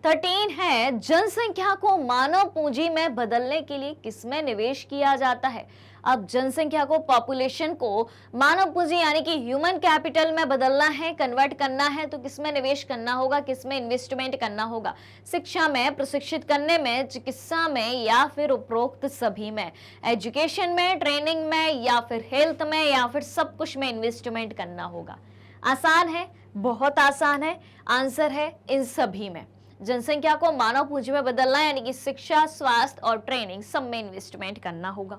13 है, जनसंख्या को मानव पूंजी में बदलने के लिए किसमें निवेश किया जाता है? अब जनसंख्या को, पॉपुलेशन को मानव पूंजी यानी कि ह्यूमन कैपिटल में बदलना है, कन्वर्ट करना है, तो किसमें निवेश करना होगा? किसमें इन्वेस्टमेंट करना होगा? शिक्षा में, प्रशिक्षित करने में, चिकित्सा में या फिर उपरोक्त सभी में? एजुकेशन में, ट्रेनिंग में या फिर हेल्थ में या फिर सब कुछ में इन्वेस्टमेंट करना होगा? आसान है, बहुत आसान है। आंसर है इन सभी में। जनसंख्या को मानव पूंजी में बदलना यानी कि शिक्षा, स्वास्थ्य और ट्रेनिंग, सब में इन्वेस्टमेंट करना होगा।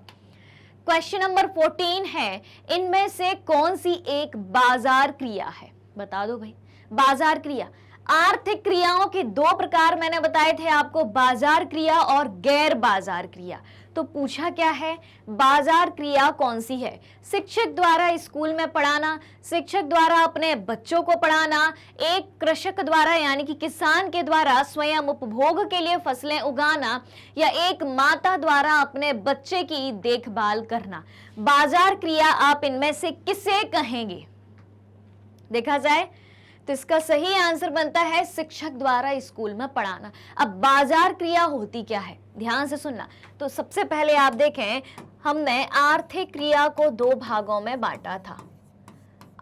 क्वेश्चन नंबर 14 है, इनमें से कौन सी एक बाजार क्रिया है? बता दो भाई। बाजार क्रिया, आर्थिक क्रियाओं के दो प्रकार मैंने बताए थे आपको, बाजार क्रिया और गैर बाजार क्रिया। तो पूछा क्या है? बाजार क्रिया कौन सी है? शिक्षक द्वारा स्कूल में पढ़ाना, शिक्षक द्वारा अपने बच्चों को पढ़ाना, एक कृषक द्वारा यानी कि किसान के द्वारा स्वयं उपभोग के लिए फसलें उगाना, या एक माता द्वारा अपने बच्चे की देखभाल करना। बाजार क्रिया आप इनमें से किसे कहेंगे? देखा जाए तो इसका सही आंसर बनता है शिक्षक द्वारा स्कूल में पढ़ाना। अब बाजार क्रिया होती क्या है, ध्यान से सुनना। तो सबसे पहले आप देखें, हमने आर्थिक क्रिया को दो भागों में बांटा था।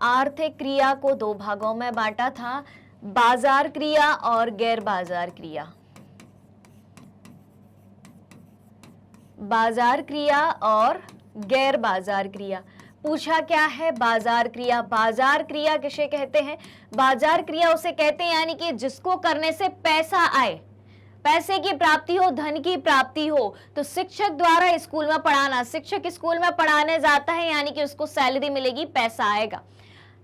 आर्थिक क्रिया को दो भागों में बांटा था, बाजार क्रिया और गैर बाजार क्रिया। बाजार क्रिया और गैर बाजार क्रिया। पूछा क्या है? बाजार क्रिया। बाजार क्रिया किसे कहते हैं? बाजार क्रिया उसे कहते हैं यानी कि जिसको करने से पैसा आए, पैसे की प्राप्ति हो, धन की प्राप्ति हो। तो शिक्षक द्वारा स्कूल में पढ़ाना, शिक्षक स्कूल में पढ़ाने जाता है यानी कि उसको सैलरी मिलेगी, पैसा आएगा।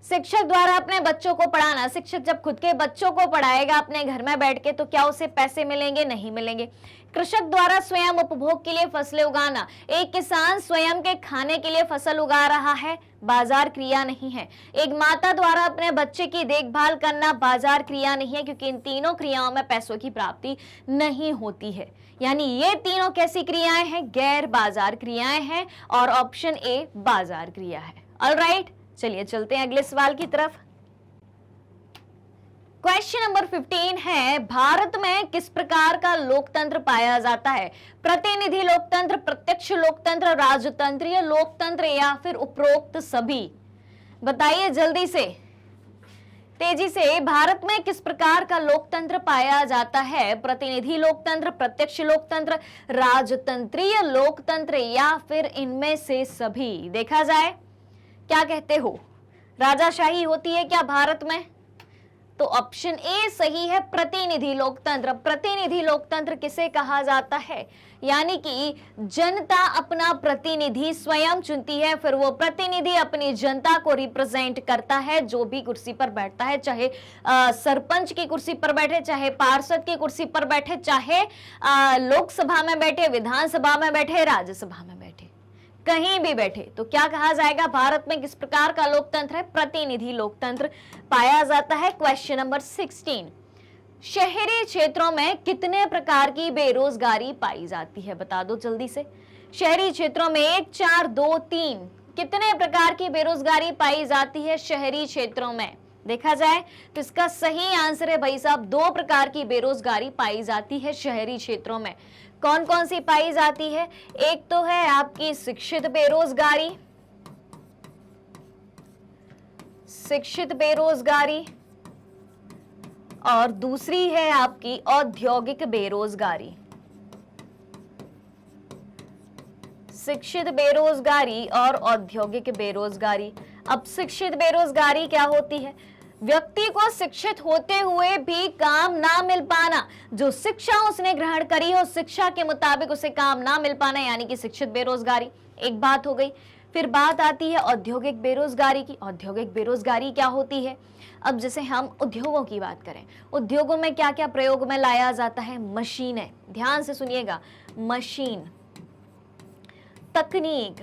शिक्षक द्वारा अपने बच्चों को पढ़ाना, शिक्षक जब खुद के बच्चों को पढ़ाएगा अपने घर में बैठ के, तो क्या उसे पैसे मिलेंगे? नहीं मिलेंगे। कृषक द्वारा स्वयं उपभोग के लिए फसलें उगाना, एक किसान स्वयं के खाने के लिए फसल उगा रहा है, बाजार क्रिया नहीं है। एक माता द्वारा अपने बच्चे की देखभाल करना, बाजार क्रिया नहीं है, क्योंकि इन तीनों क्रियाओं में पैसों की प्राप्ति नहीं होती है। यानी ये तीनों कैसी क्रियाएं हैं? गैर बाजार क्रियाएं हैं और ऑप्शन ए बाजार क्रिया है। ऑलराइट, चलिए चलते हैं अगले सवाल की तरफ। क्वेश्चन नंबर 15 है, भारत में किस प्रकार का लोकतंत्र पाया जाता है? प्रतिनिधि लोकतंत्र, प्रत्यक्ष लोकतंत्र, राजतंत्रीय लोकतंत्र या फिर उपरोक्त सभी? बताइए जल्दी से, तेजी से। भारत में किस प्रकार का लोकतंत्र पाया जाता है? प्रतिनिधि लोकतंत्र, प्रत्यक्ष लोकतंत्र, राजतंत्रीय लोकतंत्र या फिर इनमें से सभी? देखा जाए, क्या कहते हो? राजाशाही होती है क्या भारत में? तो ऑप्शन ए सही है, प्रतिनिधि लोकतंत्र। प्रतिनिधि लोकतंत्र किसे कहा जाता है? यानी कि जनता अपना प्रतिनिधि स्वयं चुनती है, फिर वो प्रतिनिधि अपनी जनता को रिप्रेजेंट करता है, जो भी कुर्सी पर बैठता है, चाहे सरपंच की कुर्सी पर बैठे, चाहे पार्षद की कुर्सी पर बैठे, चाहे लोकसभा में बैठे, विधानसभा में बैठे, राज्यसभा में बैठे, कहीं भी बैठे। तो क्या कहा जाएगा? भारत में किस प्रकार का लोकतंत्र है? प्रतिनिधि लोकतंत्र पाया जाता है। क्वेश्चन नंबर 16, शहरी क्षेत्रों में कितने प्रकार की बेरोजगारी पाई जाती है? बता दो जल्दी से। शहरी क्षेत्रों में 1, 4, 2, 3 कितने प्रकार की बेरोजगारी पाई जाती है शहरी क्षेत्रों में? देखा जाए तो इसका सही आंसर है भाई साहब, 2 प्रकार की बेरोजगारी पाई जाती है शहरी क्षेत्रों में। कौन कौन सी पाई जाती है? एक तो है आपकी शिक्षित बेरोजगारी, शिक्षित बेरोजगारी, और दूसरी है आपकी औद्योगिक बेरोजगारी। शिक्षित बेरोजगारी और औद्योगिक बेरोजगारी। अब शिक्षित बेरोजगारी क्या होती है? व्यक्ति को शिक्षित होते हुए भी काम ना मिल पाना, जो शिक्षा उसने ग्रहण करी हो शिक्षा के मुताबिक उसे काम ना मिल पाना, यानी कि शिक्षित बेरोजगारी। एक बात हो गई। फिर बात आती है औद्योगिक बेरोजगारी की। औद्योगिक बेरोजगारी क्या होती है? अब जैसे हम उद्योगों की बात करें, उद्योगों में क्या क्या प्रयोग में लाया जाता है? मशीनें, ध्यान से सुनिएगा, मशीन, तकनीक,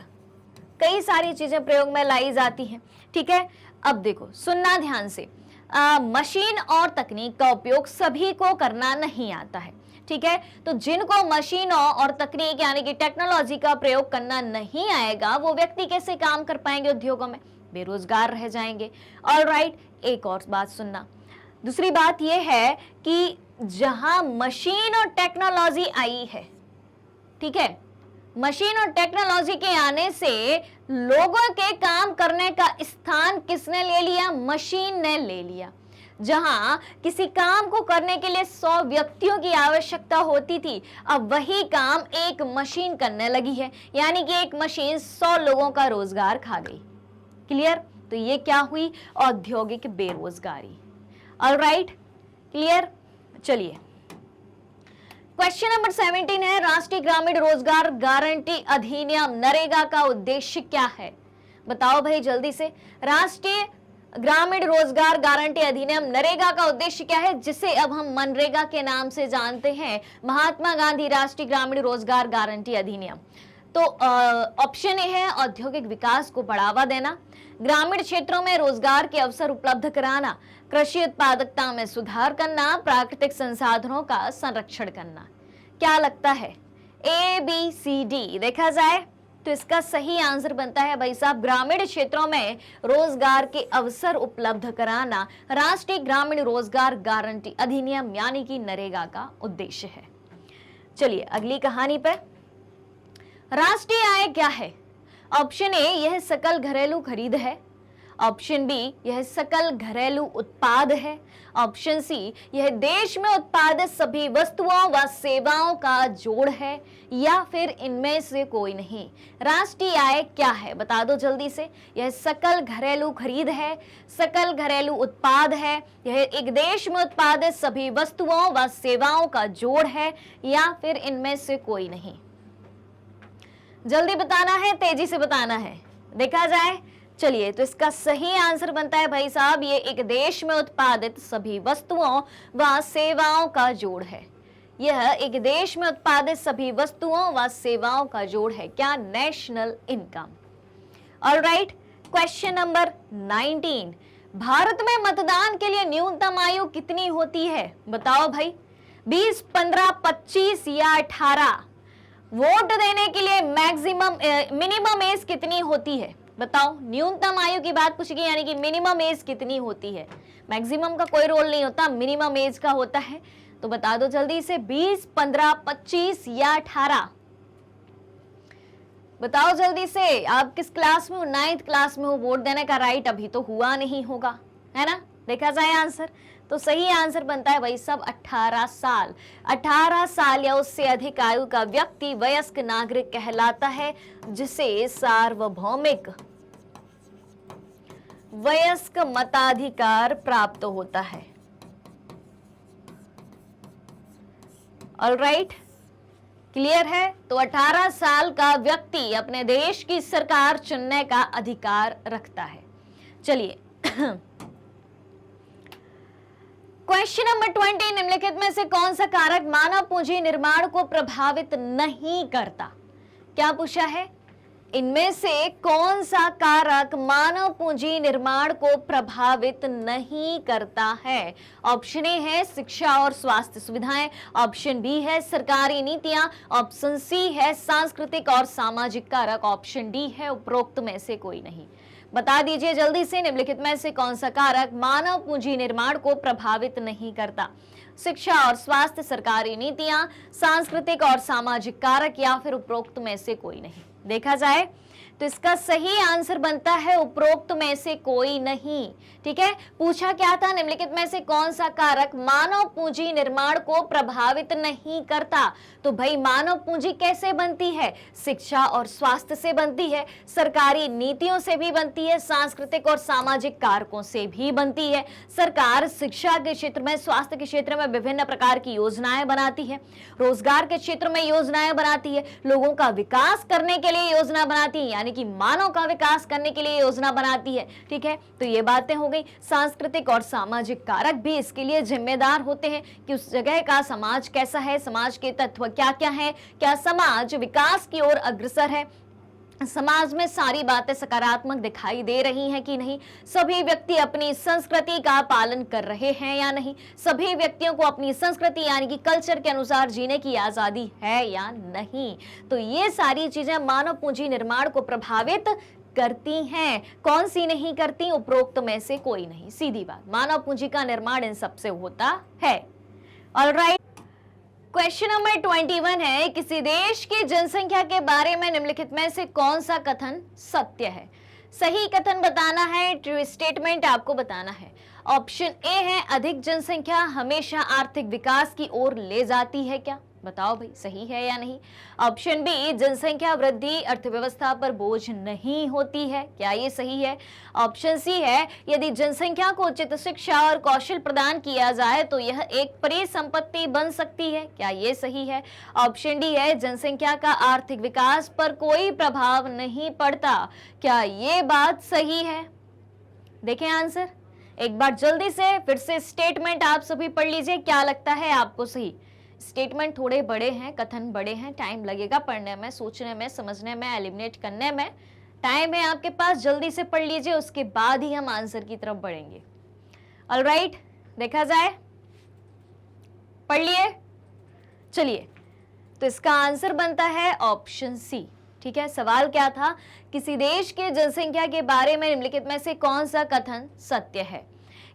कई सारी चीजें प्रयोग में लाई जाती हैं। ठीक है, अब देखो सुनना ध्यान से, मशीन और तकनीक का उपयोग सभी को करना नहीं आता है। ठीक है, तो जिनको मशीनों और तकनीक यानी कि टेक्नोलॉजी का प्रयोग करना नहीं आएगा, वो व्यक्ति कैसे काम कर पाएंगे उद्योगों में? बेरोजगार रह जाएंगे। ऑलराइट, एक और बात सुनना। दूसरी बात यह है कि जहां मशीन और टेक्नोलॉजी आई है, ठीक है, मशीन और टेक्नोलॉजी के आने से लोगों के काम करने का स्थान किसने ले लिया? मशीन ने ले लिया। जहां किसी काम को करने के लिए 100 व्यक्तियों की आवश्यकता होती थी, अब वही काम एक मशीन करने लगी है, यानी कि एक मशीन 100 लोगों का रोजगार खा गई। क्लियर? तो ये क्या हुई? औद्योगिक बेरोजगारी। Alright, clear? चलिए, क्वेश्चन नंबर 17 है, राष्ट्रीय ग्रामीण रोजगार गारंटी अधिनियम नरेगा का उद्देश्य क्या है? बताओ भाई जल्दी से। राष्ट्रीय ग्रामीण रोजगार गारंटी अधिनियम नरेगा का उद्देश्य क्या है, जिसे अब हम मनरेगा के नाम से जानते हैं, महात्मा गांधी राष्ट्रीय ग्रामीण रोजगार गारंटी अधिनियम। तो ऑप्शन ए है औद्योगिक विकास को बढ़ावा देना, ग्रामीण क्षेत्रों में रोजगार के अवसर उपलब्ध कराना, कृषि उत्पादकता में सुधार करना, प्राकृतिक संसाधनों का संरक्षण करना। क्या लगता है? ए, बी, सी, डी। देखा जाए तो इसका सही आंसर बनता है भाई साहब, ग्रामीण क्षेत्रों में रोजगार के अवसर उपलब्ध कराना राष्ट्रीय ग्रामीण रोजगार गारंटी अधिनियम यानी कि नरेगा का उद्देश्य है। चलिए अगली कहानी पे। राष्ट्रीय आय क्या है? ऑप्शन ए, यह सकल घरेलू खरीद है। ऑप्शन बी, यह सकल घरेलू उत्पाद है। ऑप्शन सी, यह देश में उत्पादित सभी वस्तुओं व सेवाओं का जोड़ है, या फिर इनमें से कोई नहीं। राष्ट्रीय आय क्या है? बता दो जल्दी से। यह सकल घरेलू खरीद है, सकल घरेलू उत्पाद है, यह एक देश में उत्पादित सभी वस्तुओं व सेवाओं का जोड़ है, या फिर इनमें से कोई नहीं। जल्दी बताना है, तेजी से बताना है। देखा जाए, चलिए तो इसका सही आंसर बनता है भाई साहब, ये एक देश में उत्पादित सभी वस्तुओं व सेवाओं का जोड़ है। यह एक देश में उत्पादित सभी वस्तुओं व सेवाओं का जोड़ है। क्या? National income. Alright, question number 19, Bharat में मतदान के लिए न्यूनतम आयु कितनी होती है? बताओ भाई। 20, 15, 25 या 18? वोट देने के लिए मिनिमम एज कितनी होती है? बताओ। न्यूनतम आयु की बात पूछी गई, यानी कि मिनिमम एज कितनी होती है। मैक्सिमम का कोई रोल नहीं होता, मिनिमम एज का होता है। तो बता दो जल्दी से, 20, 15, 25 या 18? बताओ जल्दी से। आप किस क्लास में हो? 9th क्लास में हो। वोट देने का राइट अभी तो हुआ नहीं होगा, है ना? देखा जाए आंसर, तो सही आंसर बनता है भाई सब 18 साल। 18 साल या उससे अधिक आयु का व्यक्ति वयस्क नागरिक कहलाता है, जिसे सार्वभौमिक वयस्क मताधिकार प्राप्त होता है। ऑलराइट, क्लियर है? तो 18 साल का व्यक्ति अपने देश की सरकार चुनने का अधिकार रखता है। चलिए क्वेश्चन नंबर 20, निम्नलिखित में से कौन सा कारक मानव पूंजी निर्माण को प्रभावित नहीं करता? क्या पूछा है? इनमें से कौन सा कारक मानव पूंजी निर्माण को प्रभावित नहीं करता है? ऑप्शन ए है शिक्षा और स्वास्थ्य सुविधाएं, ऑप्शन बी है सरकारी नीतियां, ऑप्शन सी है सांस्कृतिक और सामाजिक कारक, ऑप्शन डी है उपरोक्त में से कोई नहीं। बता दीजिए जल्दी से, निम्नलिखित में से कौन सा कारक मानव पूंजी निर्माण को प्रभावित नहीं करता? शिक्षा और स्वास्थ्य, सरकारी नीतियां, सांस्कृतिक और सामाजिक कारक, या फिर उपरोक्त में से कोई नहीं। देखा जाए तो इसका सही आंसर बनता है उपरोक्त में से कोई नहीं। ठीक है, पूछा क्या था? निम्नलिखित में से कौन सा कारक मानव पूंजी निर्माण को प्रभावित नहीं करता? तो भाई मानव पूंजी कैसे बनती है? शिक्षा और स्वास्थ्य से बनती है, सरकारी नीतियों से भी बनती है, सांस्कृतिक और सामाजिक कारकों से भी बनती है। सरकार शिक्षा के क्षेत्र में, स्वास्थ्य के क्षेत्र में विभिन्न प्रकार की योजनाएं बनाती है, रोजगार के क्षेत्र में योजनाएं बनाती है, लोगों का विकास करने के लिए योजना बनाती है, यानी कि मानव का विकास करने के लिए योजना बनाती है। ठीक है, तो ये बातें हो गई। सांस्कृतिक और सामाजिक कारक भी इसके लिए जिम्मेदार होते हैं कि उस जगह का समाज कैसा है, समाज के तत्व क्या क्या हैं, क्या समाज विकास की ओर अग्रसर है, समाज में सारी बातें सकारात्मक दिखाई दे रही हैं कि नहीं, सभी व्यक्ति अपनी संस्कृति का पालन कर रहे हैं या नहीं, सभी व्यक्तियों को अपनी संस्कृति यानी कि कल्चर के अनुसार जीने की आजादी है या नहीं। तो ये सारी चीजें मानव पूंजी निर्माण को प्रभावित करती हैं। कौन सी नहीं करती? उपरोक्त में से कोई नहीं। सीधी बात, मानव पूंजी का निर्माण इन सबसे होता है। ऑलराइट, क्वेश्चन नंबर 21 है, किसी देश की जनसंख्या के बारे में निम्नलिखित में से कौन सा कथन सत्य है? सही कथन बताना है, ट्रू स्टेटमेंट आपको बताना है। ऑप्शन ए है अधिक जनसंख्या हमेशा आर्थिक विकास की ओर ले जाती है क्या? बताओ भाई सही है या नहीं। ऑप्शन बी, जनसंख्या वृद्धि अर्थव्यवस्था पर बोझ नहीं होती है, क्या ये सही है? ऑप्शन सी है, यदि जनसंख्या को उचित शिक्षा और कौशल प्रदान किया जाए तो यह एक परिसंपत्ति बन सकती है, क्या ये सही है? ऑप्शन डी है, जनसंख्या का आर्थिक विकास पर कोई प्रभाव नहीं पड़ता, क्या ये बात सही है? देखें आंसर एक बार जल्दी से, फिर से स्टेटमेंट आप सभी पढ़ लीजिए, क्या लगता है आपको सही? स्टेटमेंट थोड़े बड़े हैं, कथन बड़े हैं, टाइम लगेगा पढ़ने में, सोचने में, समझने में, एलिमिनेट करने में। टाइम है आपके पास, जल्दी से पढ़ लीजिए, उसके बाद ही हम आंसर की तरफ बढ़ेंगे। ऑलराइट, देखा जाए, पढ़ लिए। चलिए, तो इसका आंसर बनता है ऑप्शन सी। ठीक है, सवाल क्या था? किसी देश के जनसंख्या के बारे में निम्नलिखित में से कौन सा कथन सत्य है?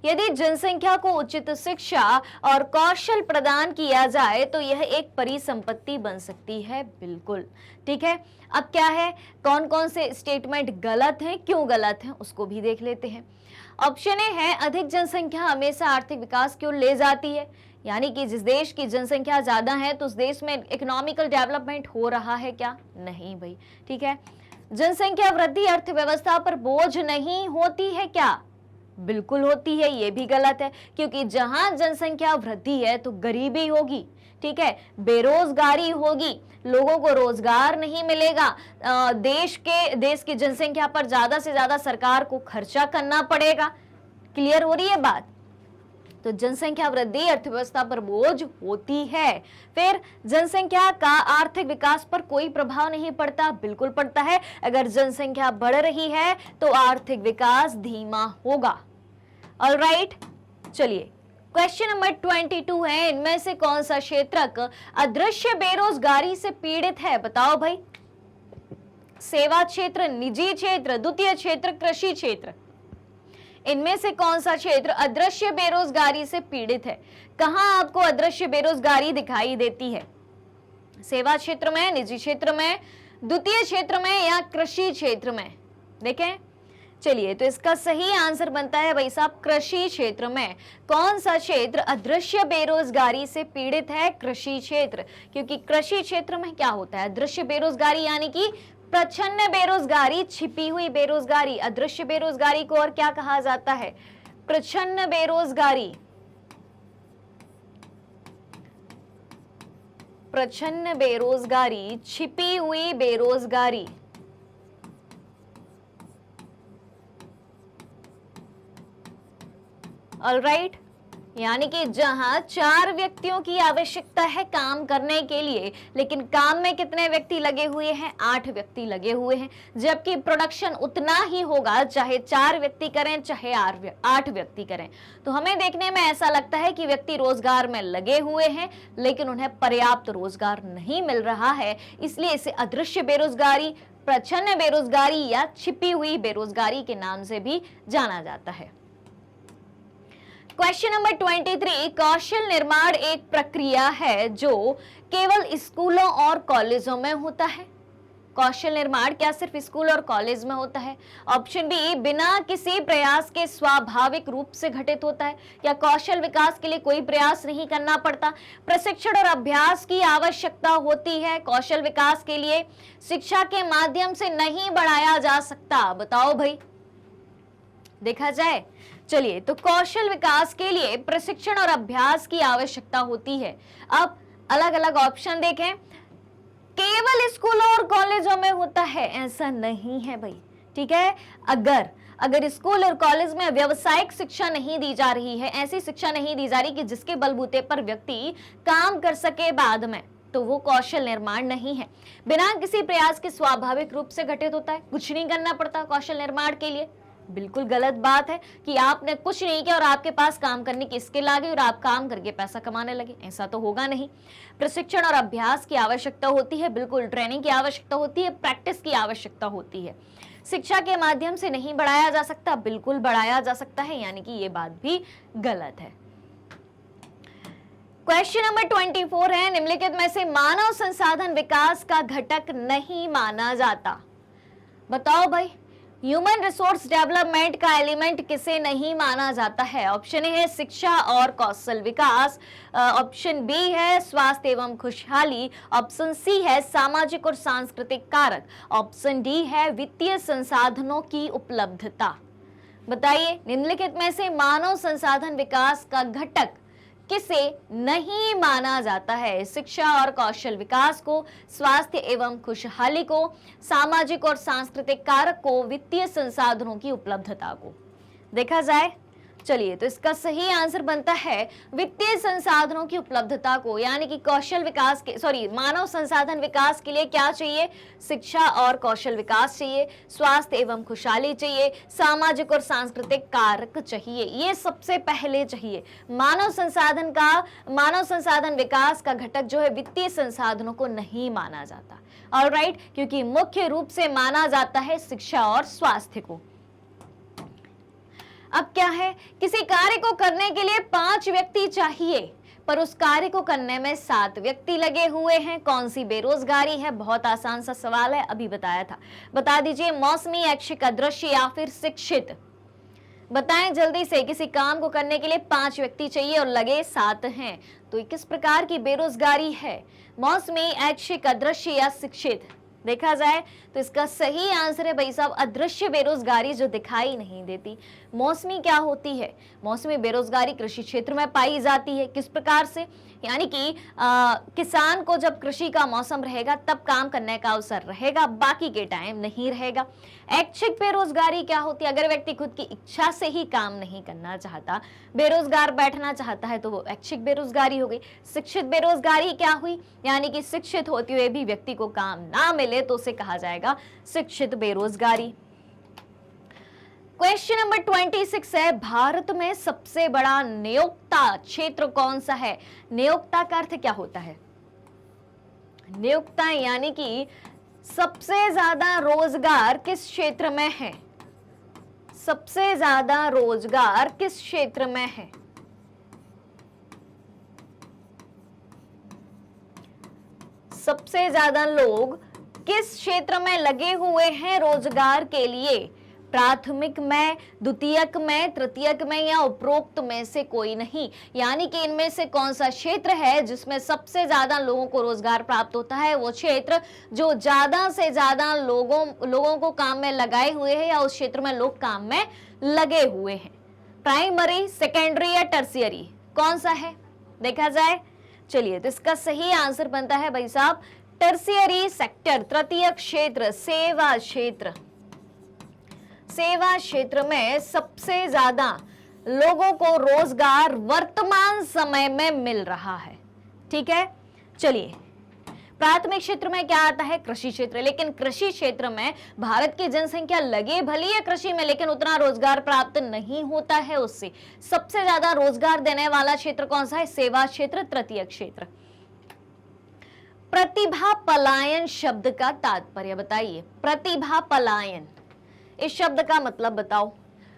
यदि जनसंख्या को उचित शिक्षा और कौशल प्रदान किया जाए तो यह एक परिसंपत्ति बन सकती है। बिल्कुल ठीक है। अब क्या है, कौन कौन से स्टेटमेंट गलत हैं, क्यों गलत हैं, उसको भी देख लेते हैं। ऑप्शन ए है अधिक जनसंख्या हमेशा आर्थिक विकास की ओर ले जाती है, यानी कि जिस देश की जनसंख्या ज्यादा है तो उस देश में इकोनॉमिकल डेवलपमेंट हो रहा है क्या? नहीं भाई। ठीक है, जनसंख्या वृद्धि अर्थव्यवस्था पर बोझ नहीं होती है क्या? बिल्कुल होती है, ये भी गलत है, क्योंकि जहां जनसंख्या वृद्धि है तो गरीबी होगी। ठीक है, बेरोजगारी होगी, लोगों को रोजगार नहीं मिलेगा, देश की जनसंख्या पर ज्यादा से ज्यादा सरकार को खर्चा करना पड़ेगा। क्लियर हो रही है बात? तो जनसंख्या वृद्धि अर्थव्यवस्था पर बोझ होती है। फिर जनसंख्या का आर्थिक विकास पर कोई प्रभाव नहीं पड़ता, बिल्कुल पड़ता है। अगर जनसंख्या बढ़ रही है तो आर्थिक विकास धीमा होगा। ऑलराइट, चलिए क्वेश्चन नंबर 22 है, इनमें से कौन सा क्षेत्रक अदृश्य बेरोजगारी से पीड़ित है? बताओ भाई। सेवा क्षेत्र, निजी क्षेत्र, द्वितीय क्षेत्र, कृषि क्षेत्र, इनमें से कौन सा क्षेत्र अदृश्य बेरोजगारी से पीड़ित है? कहां आपको अदृश्य बेरोजगारी दिखाई देती है? सेवा क्षेत्र में, निजी क्षेत्र में, द्वितीय क्षेत्र में या कृषि क्षेत्र में? देखें, चलिए, तो इसका सही आंसर बनता है भाई साहब कृषि क्षेत्र में। कौन सा क्षेत्र अदृश्य बेरोजगारी से पीड़ित है? कृषि क्षेत्र। क्योंकि कृषि क्षेत्र में क्या होता है? अदृश्य बेरोजगारी यानी कि प्रच्छन्न बेरोजगारी, छिपी हुई बेरोजगारी। अदृश्य बेरोजगारी को और क्या कहा जाता है? प्रच्छन्न बेरोजगारी। प्रच्छन्न बेरोजगारी, छिपी हुई बेरोजगारी। ऑलराइट, यानी कि जहां 4 व्यक्तियों की आवश्यकता है काम करने के लिए, लेकिन काम में कितने व्यक्ति लगे हुए हैं? 8 व्यक्ति लगे हुए हैं, जबकि प्रोडक्शन उतना ही होगा चाहे 4 व्यक्ति करें चाहे 8 व्यक्ति करें। तो हमें देखने में ऐसा लगता है कि व्यक्ति रोजगार में लगे हुए हैं, लेकिन उन्हें पर्याप्त रोजगार नहीं मिल रहा है, इसलिए इसे अदृश्य बेरोजगारी, प्रच्छन्न बेरोजगारी या छिपी हुई बेरोजगारी के नाम से भी जाना जाता है। क्वेश्चन नंबर 23, कौशल निर्माण एक प्रक्रिया है जो केवल स्कूलों और कॉलेजों में होता है। कौशल निर्माण क्या सिर्फ स्कूल और कॉलेज में होता है? ऑप्शन बी, बिना किसी प्रयास के स्वाभाविक रूप से घटित होता है। क्या कौशल विकास के लिए कोई प्रयास नहीं करना पड़ता? प्रशिक्षण और अभ्यास की आवश्यकता होती है। कौशल विकास के लिए शिक्षा के माध्यम से नहीं बढ़ाया जा सकता। बताओ भाई, देखा जाए। चलिए, तो कौशल विकास के लिए प्रशिक्षण और अभ्यास की आवश्यकता होती है। अब अलग अलग ऑप्शन देखें। केवल स्कूलों और कॉलेजों में होता है, ऐसा नहीं है भाई, ठीक है। अगर स्कूल और कॉलेज में व्यावसायिक शिक्षा नहीं दी जा रही है, ऐसी शिक्षा नहीं दी जा रही कि जिसके बलबूते पर व्यक्ति काम कर सके बाद में, तो वो कौशल निर्माण नहीं है। बिना किसी प्रयास के स्वाभाविक रूप से घटित होता है, कुछ नहीं करना पड़ता कौशल निर्माण के लिए। बिल्कुल गलत बात है कि आपने कुछ नहीं किया और आपके पास काम करने की स्किल आ गई और आप काम करके पैसा कमाने लगे, ऐसा तो होगा नहीं। प्रशिक्षण और अभ्यास की आवश्यकता होती है, बिल्कुल ट्रेनिंग की आवश्यकता होती है, प्रैक्टिस की आवश्यकता होती है। शिक्षा के माध्यम से नहीं बढ़ाया जा सकता, बिल्कुल बढ़ाया जा सकता है, यानी कि ये बात भी गलत है। क्वेश्चन नंबर 24 है, निम्नलिखित में से मानव संसाधन विकास का घटक नहीं माना जाता। बताओ भाई, ह्यूमन रिसोर्स डेवलपमेंट का एलिमेंट किसे नहीं माना जाता है? ऑप्शन ए है शिक्षा और कौशल विकास, ऑप्शन बी है स्वास्थ्य एवं खुशहाली, ऑप्शन सी है सामाजिक और सांस्कृतिक कारक, ऑप्शन डी है वित्तीय संसाधनों की उपलब्धता। बताइए, निम्नलिखित में से मानव संसाधन विकास का घटक किसे नहीं माना जाता है? शिक्षा और कौशल विकास को, स्वास्थ्य एवं खुशहाली को, सामाजिक और सांस्कृतिक कारक को, वित्तीय संसाधनों की उपलब्धता को। देखा जाए, चलिए, तो इसका सही आंसर बनता है वित्तीय संसाधनों की उपलब्धता को, यानी कि कौशल विकास के मानव संसाधन विकास के लिए क्या चाहिए? शिक्षा और कौशल विकास चाहिए, स्वास्थ्य एवं खुशहाली चाहिए, सामाजिक और सांस्कृतिक कारक चाहिए, ये सबसे पहले चाहिए। मानव संसाधन विकास का घटक जो है वित्तीय संसाधनों को नहीं माना जाता। ऑलराइट, क्योंकि मुख्य रूप से माना जाता है शिक्षा और स्वास्थ्य को। अब क्या है, किसी कार्य को करने के लिए 5 व्यक्ति चाहिए, पर उस कार्य को करने में 7 व्यक्ति लगे हुए हैं। कौन सी बेरोजगारी है? बहुत आसान सा सवाल है, अभी बताया था। बता दीजिए, मौसमी, ऐच्छिक, अदृश्य या फिर शिक्षित? बताएं जल्दी से। किसी काम को करने के लिए 5 व्यक्ति चाहिए और लगे 7 हैं, तो ये किस प्रकार की बेरोजगारी है? मौसमी, ऐच्छिक, अदृश्य या शिक्षित? देखा जाए तो इसका सही आंसर है भाई साहब अदृश्य बेरोजगारी, जो दिखाई नहीं देती। मौसमी क्या होती है? मौसमी बेरोजगारी कृषि क्षेत्र में पाई जाती है। किस प्रकार से? यानी कि किसान को जब कृषि का मौसम रहेगा तब काम करने का अवसर रहेगा, बाकी के टाइम नहीं रहेगा। ऐच्छिक बेरोजगारी क्या होती है? अगर व्यक्ति खुद की इच्छा से ही काम नहीं करना चाहता, बेरोजगार बैठना चाहता है, तो वो ऐच्छिक बेरोजगारी हो गई। शिक्षित बेरोजगारी क्या हुई? यानी कि शिक्षित होते हुए भी व्यक्ति को काम ना मिले तो उसे कहा जाएगा शिक्षित बेरोजगारी। क्वेश्चन नंबर 26 है, भारत में सबसे बड़ा नियोक्ता क्षेत्र कौन सा है? नियोक्ता का अर्थ क्या होता है? नियोक्ता यानी कि सबसे ज्यादा रोजगार किस क्षेत्र में है? सबसे ज्यादा रोजगार किस क्षेत्र में है? सबसे ज्यादा लोग किस क्षेत्र में लगे हुए हैं रोजगार के लिए? प्राथमिक में, द्वितीयक में, तृतीयक में या उपरोक्त में से कोई नहीं। यानी कि इनमें से कौन सा क्षेत्र है जिसमें सबसे ज्यादा लोगों को रोजगार प्राप्त होता है? वो क्षेत्र जो ज्यादा से ज्यादा लोगों को काम में लगाए हुए हैं या उस क्षेत्र में लोग काम में लगे हुए हैं। प्राइमरी, सेकेंडरी या टर्शियरी, कौन सा है? देखा जाए चलिए, तो इसका सही आंसर बनता है भाई साहब टर्शियरी सेक्टर, तृतीय क्षेत्र, सेवा क्षेत्र। सेवा क्षेत्र में सबसे ज्यादा लोगों को रोजगार वर्तमान समय में मिल रहा है। ठीक है, चलिए, प्राथमिक क्षेत्र में क्या आता है? कृषि क्षेत्र। लेकिन कृषि क्षेत्र में भारत की जनसंख्या लगे भली है कृषि में, लेकिन उतना रोजगार प्राप्त नहीं होता है उससे। सबसे ज्यादा रोजगार देने वाला क्षेत्र कौन सा है? सेवा क्षेत्र, तृतीय क्षेत्र। प्रतिभा पलायन शब्द का तात्पर्य बताइए। प्रतिभा पलायन, इस शब्द का मतलब बताओ।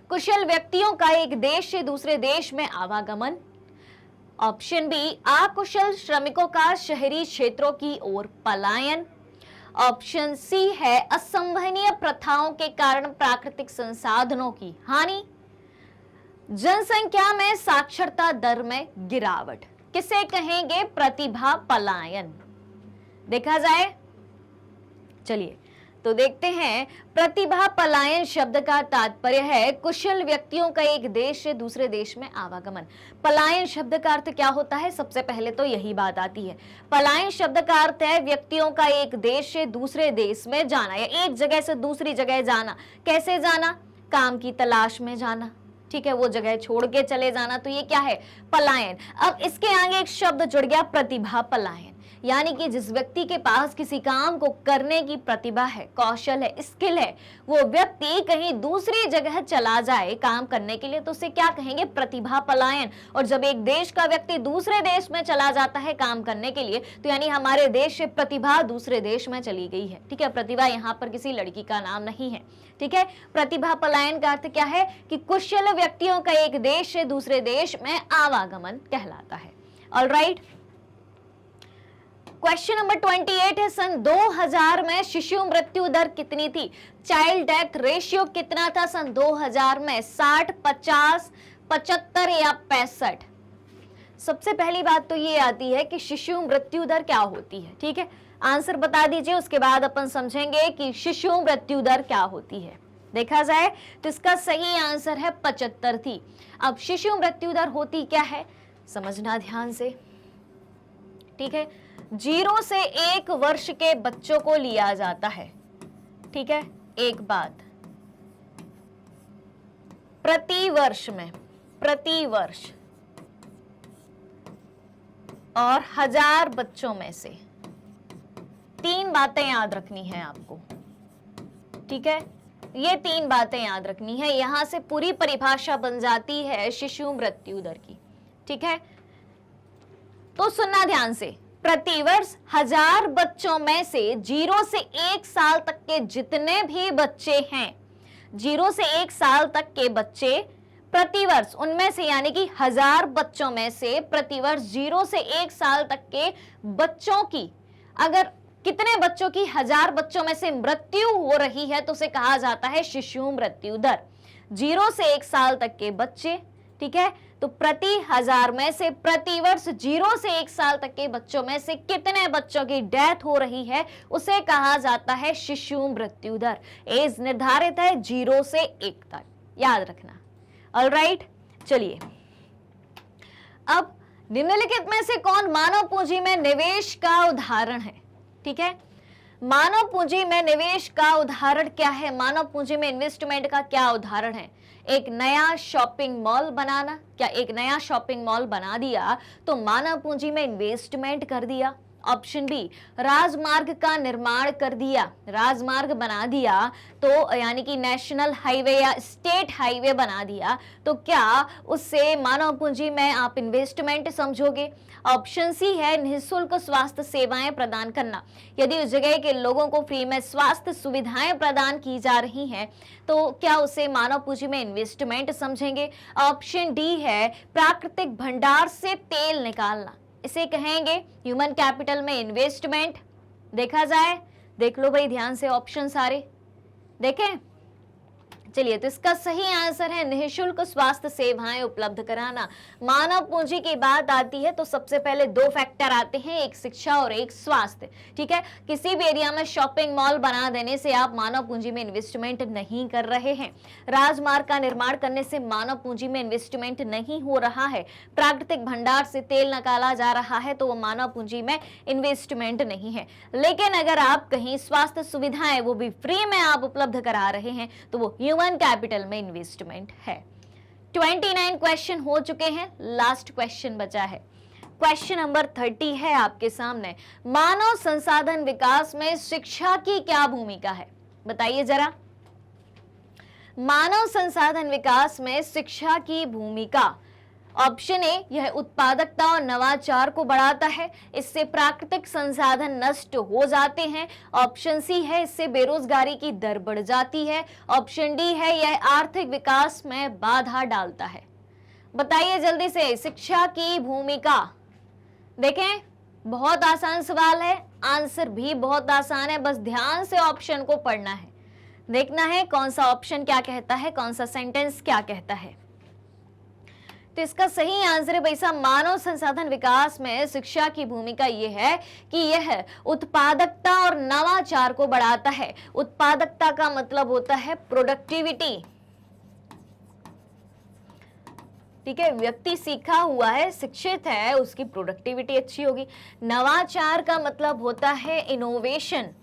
कुशल व्यक्तियों का एक देश से दूसरे देश में आवागमन। ऑप्शन बी, अकुशल श्रमिकों का शहरी क्षेत्रों की ओर पलायन। ऑप्शन सी है असंवहनीय प्रथाओं के कारण प्राकृतिक संसाधनों की हानि। जनसंख्या में साक्षरता दर में गिरावट। किसे कहेंगे प्रतिभा पलायन? देखा जाए, चलिए तो देखते हैं। प्रतिभा पलायन शब्द का तात्पर्य है कुशल व्यक्तियों का एक देश से दूसरे देश में आवागमन। पलायन शब्द का अर्थ क्या होता है? सबसे पहले तो यही बात आती है। पलायन शब्द का अर्थ है व्यक्तियों का एक देश से दूसरे देश में जाना, या एक जगह से दूसरी जगह जाना। कैसे जाना? काम की तलाश में जाना। ठीक है, वो जगह छोड़ के चले जाना, तो ये क्या है? पलायन। अब इसके आगे एक शब्द जुड़ गया, प्रतिभा पलायन, यानी कि जिस व्यक्ति के पास किसी काम को करने की प्रतिभा है, कौशल है, स्किल है, वो व्यक्ति कहीं दूसरी जगह चला जाए काम करने के लिए, तो उसे क्या कहेंगे? प्रतिभा पलायन। और जब एक देश का व्यक्ति दूसरे देश में चला जाता है काम करने के लिए, तो यानी हमारे देश से प्रतिभा दूसरे देश में चली गई है। ठीक है, प्रतिभा यहाँ पर किसी लड़की का नाम नहीं है। ठीक है, प्रतिभा पलायन का अर्थ क्या है? कि कुशल व्यक्तियों का एक देश से दूसरे देश में आवागमन कहलाता है। ऑलराइट, क्वेश्चन नंबर 28 है, सन 2000 में शिशु मृत्यु दर कितनी थी? चाइल्ड डेथ रेशियो कितना था सन 2000 में? 60, 50, 75 या 65? सबसे पहली बात तो ये आती है कि शिशु मृत्यु दर क्या होती है। ठीक है, आंसर बता दीजिए, उसके बाद अपन समझेंगे कि शिशु मृत्यु दर क्या होती है। देखा जाए तो इसका सही आंसर है 75 थी। अब शिशु मृत्यु दर होती क्या है, समझना ध्यान से। ठीक है, 0 से 1 वर्ष के बच्चों को लिया जाता है। ठीक है, एक बात, प्रति वर्ष में, प्रति वर्ष, और 1000 बच्चों में से 3 बातें याद रखनी है आपको। ठीक है, ये 3 बातें याद रखनी है, यहां से पूरी परिभाषा बन जाती है शिशु मृत्यु दर की। ठीक है, तो सुनना ध्यान से। प्रतिवर्ष 1000 बच्चों में से 0 से 1 साल तक के जितने भी बच्चे हैं, 0 से 1 साल तक के बच्चे प्रतिवर्ष, उनमें से यानी कि 1000 बच्चों में से प्रतिवर्ष 0 से 1 साल तक के बच्चों की, अगर कितने बच्चों की 1000 बच्चों में से मृत्यु हो रही है तो उसे कहा जाता है शिशु मृत्यु दर। 0 से 1 साल तक के बच्चे, ठीक है, तो प्रति 1000 में से प्रतिवर्ष 0 से 1 साल तक के बच्चों में से कितने बच्चों की डेथ हो रही है उसे कहा जाता है शिशु मृत्यु दर। एज निर्धारित है 0 से 1 तक, याद रखना। ऑलराइट, चलिए अब निम्नलिखित में से कौन मानव पूंजी में निवेश का उदाहरण है? ठीक है, मानव पूंजी में निवेश का उदाहरण क्या है? मानव पूंजी में इन्वेस्टमेंट का क्या उदाहरण है? एक नया शॉपिंग मॉल बनाना। क्या एक नया शॉपिंग मॉल बना दिया तो मानव पूंजी में इन्वेस्टमेंट कर दिया? ऑप्शन बी, राजमार्ग का निर्माण कर दिया, राजमार्ग बना दिया तो यानी कि नेशनल हाईवे या स्टेट हाईवे बना दिया, तो क्या उससे मानव पूंजी में आप इन्वेस्टमेंट समझोगे? ऑप्शन सी है निःशुल्क स्वास्थ्य सेवाएं प्रदान करना। यदि उस जगह के लोगों को फ्री में स्वास्थ्य सुविधाएं प्रदान की जा रही हैं तो क्या उसे मानव पूंजी में इन्वेस्टमेंट समझेंगे? ऑप्शन डी है प्राकृतिक भंडार से तेल निकालना, इसे कहेंगे ह्यूमन कैपिटल में इन्वेस्टमेंट। देखा जाए, देख लो भाई ध्यान से ऑप्शन सारे देखें। चलिए, तो इसका सही आंसर है निःशुल्क स्वास्थ्य सेवाएं उपलब्ध कराना। मानव पूंजी की बात आती है तो सबसे पहले दो फैक्टर आते हैं, एक शिक्षा और एक स्वास्थ्य। ठीक है, किसी भी एरिया में शॉपिंग मॉल बना देने से आप मानव पूंजी में इन्वेस्टमेंट नहीं कर रहे हैं। राजमार्ग का निर्माण करने से मानव पूंजी में इन्वेस्टमेंट नहीं हो रहा है। प्राकृतिक भंडार से तेल निकाला जा रहा है तो वो मानव पूंजी में इन्वेस्टमेंट नहीं है। लेकिन अगर आप कहीं स्वास्थ्य सुविधाएं वो भी फ्री में आप उपलब्ध करा रहे हैं तो वो ह्यूमन कैपिटल में इन्वेस्टमेंट है। 29 क्वेश्चन हो चुके हैं, लास्ट क्वेश्चन बचा है। क्वेश्चन नंबर 30 है आपके सामने। मानव संसाधन विकास में शिक्षा की क्या भूमिका है? बताइए जरा। मानव संसाधन विकास में शिक्षा की भूमिका। ऑप्शन ए, यह उत्पादकता और नवाचार को बढ़ाता है, इससे प्राकृतिक संसाधन नष्ट हो जाते हैं। ऑप्शन सी है, इससे बेरोजगारी की दर बढ़ जाती है। ऑप्शन डी है, यह आर्थिक विकास में बाधा डालता है। बताइए जल्दी से, शिक्षा की भूमिका। देखें, बहुत आसान सवाल है, आंसर भी बहुत आसान है, बस ध्यान से ऑप्शन को पढ़ना है, देखना है कौन सा ऑप्शन क्या कहता है, कौन सा सेंटेंस क्या कहता है। तो इसका सही आंसर है भाई साहब, मानव संसाधन विकास में शिक्षा की भूमिका यह है कि यह उत्पादकता और नवाचार को बढ़ाता है। उत्पादकता का मतलब होता है प्रोडक्टिविटी। ठीक है, व्यक्ति सीखा हुआ है, शिक्षित है, उसकी प्रोडक्टिविटी अच्छी होगी। नवाचार का मतलब होता है इनोवेशन।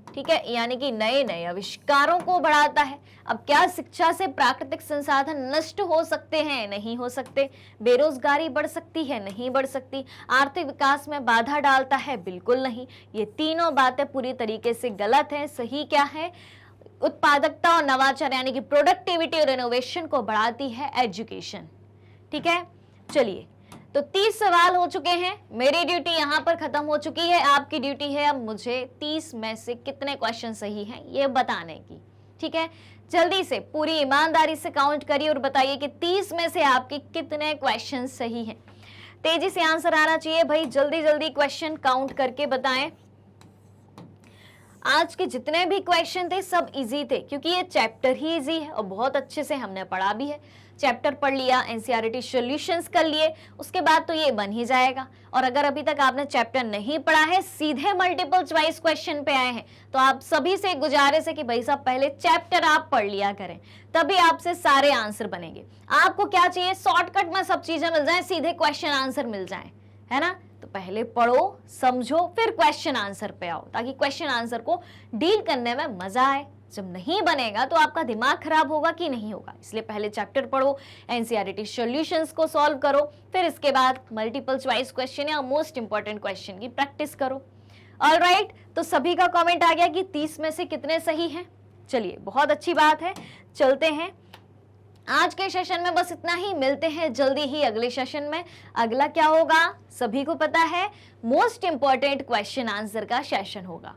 ठीक है, यानी कि नए नए आविष्कारों को बढ़ाता है। अब क्या शिक्षा से प्राकृतिक संसाधन नष्ट हो सकते हैं? नहीं हो सकते। बेरोजगारी बढ़ सकती है? नहीं बढ़ सकती। आर्थिक विकास में बाधा डालता है? बिल्कुल नहीं। ये तीनों बातें पूरी तरीके से गलत हैं। सही क्या है? उत्पादकता और नवाचार यानी कि प्रोडक्टिविटी और इनोवेशन को बढ़ाती है एजुकेशन। ठीक है, चलिए, तो 30 सवाल हो चुके हैं। मेरी ड्यूटी यहाँ पर खत्म हो चुकी है। आपकी ड्यूटी है अब मुझे 30 में से कितने क्वेश्चन सही हैं ये बताने की। ठीक है, जल्दी से पूरी ईमानदारी से काउंट करिए और बताइए कि 30 में से आपके कितने क्वेश्चन सही हैं। तेजी से आंसर आना चाहिए भाई, जल्दी जल्दी क्वेश्चन काउंट करके बताएं। आज के जितने भी क्वेश्चन थे सब इजी थे, क्योंकि ये चैप्टर ही इजी है और बहुत अच्छे से हमने पढ़ा भी है। चैप्टर पढ़ लिया, एनसीईआरटी सॉल्यूशंस कर लिए, उसके बाद तो ये बन ही जाएगा। और अगर अभी तक आपने चैप्टर नहीं पढ़ा है, सीधे मल्टीपल चॉइस क्वेश्चन पे आए हैं, तो आप सभी से गुजारिश है कि भाई साहब पहले चैप्टर आप पढ़ लिया करें, तभी आपसे सारे आंसर बनेंगे। आपको क्या चाहिए? शॉर्टकट में सब चीजें मिल जाए, सीधे क्वेश्चन आंसर मिल जाए, है ना? तो पहले पढ़ो, समझो, फिर क्वेश्चन आंसर पे आओ, ताकि क्वेश्चन आंसर को डील करने में मजा आए। जब नहीं बनेगा तो आपका दिमाग खराब होगा कि नहीं होगा। इसलिए पहले चैप्टर पढ़ो, एनसीईआरटी सॉल्यूशंस को सॉल्व करो, फिर इसके बाद मल्टीपल चॉइस क्वेश्चन या मोस्ट इंपॉर्टेंट क्वेश्चन की प्रैक्टिस करो। ऑलराइट, तो सभी का कमेंट आ गया कि 30 में से कितने सही हैं। चलिए, बहुत अच्छी बात है, चलते हैं। आज के सेशन में बस इतना ही, मिलते हैं जल्दी ही अगले सेशन में। अगला क्या होगा सभी को पता है, मोस्ट इंपॉर्टेंट क्वेश्चन आंसर का सेशन होगा।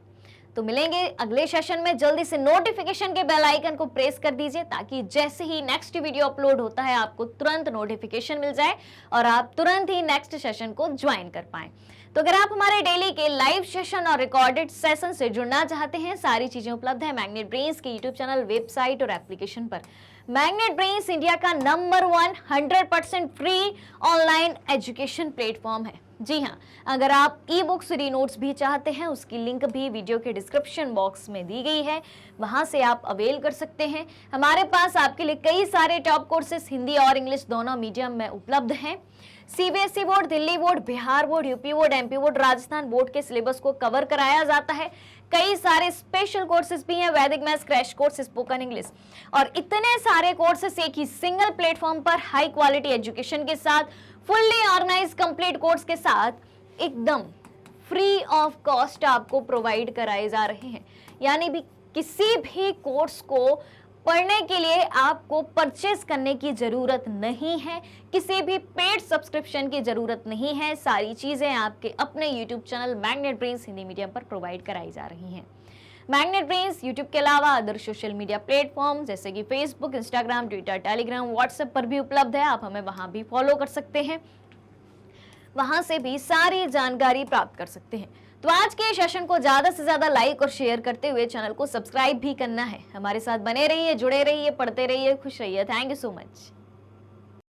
तो मिलेंगे अगले सेशन में। जल्दी से नोटिफिकेशन के बेल आइकन को प्रेस कर दीजिए, ताकि जैसे ही नेक्स्ट वीडियो अपलोड होता है आपको तुरंत नोटिफिकेशन मिल जाए और आप तुरंत ही नेक्स्ट सेशन को ज्वाइन कर पाएं। तो अगर आप हमारे डेली के लाइव सेशन और रिकॉर्डेड सेशन से जुड़ना चाहते हैं, सारी चीजें उपलब्ध है मैग्नेट ब्रेन्स के यूट्यूब चैनल, वेबसाइट और एप्लीकेशन पर। मैग्नेट ब्रेन्स इंडिया का number 1 100% free online education platform है। जी हाँ, अगर आप ई बुक्स री नोट्स भी चाहते हैं, उसकी लिंक भी वीडियो के डिस्क्रिप्शन बॉक्स में दी गई है, वहां से आप अवेल कर सकते हैं। हमारे पास आपके लिए कई सारे टॉप कोर्सेस हिंदी और इंग्लिश दोनों मीडियम में उपलब्ध हैं। CBSE board, Delhi board, Bihar board, UP board, MP board, Rajasthan board के सिलेबस को कवर कराया जाता है। कई सारे स्पेशल कोर्सेज भी हैं, वैदिक maths crash course, spoken English, और इतने सारे कोर्सेज एक ही सिंगल प्लेटफॉर्म पर हाई क्वालिटी एजुकेशन के साथ, फुल्ली ऑर्गेनाइज कंप्लीट कोर्स के साथ एकदम फ्री ऑफ कॉस्ट आपको प्रोवाइड कराए जा रहे हैं। यानी भी किसी भी कोर्स को पढ़ने के लिए आपको परचेस करने की जरूरत नहीं है, किसी भी पेड सब्सक्रिप्शन की जरूरत नहीं है। सारी चीजें आपके अपने YouTube channel magnet brains Hindi medium पर प्रोवाइड कराई जा रही हैं। मैग्नेट ब्रेन्स यूट्यूब के अलावा अदर सोशल मीडिया प्लेटफॉर्म जैसे कि Facebook, Instagram, Twitter, Telegram, WhatsApp पर भी उपलब्ध है। आप हमें वहां भी फॉलो कर सकते हैं, वहां से भी सारी जानकारी प्राप्त कर सकते हैं। तो आज के सेशन को ज्यादा से ज्यादा लाइक और शेयर करते हुए चैनल को सब्सक्राइब भी करना है। हमारे साथ बने रहिए, जुड़े रहिए, पढ़ते रहिए, खुश रहिए। Thank you so much.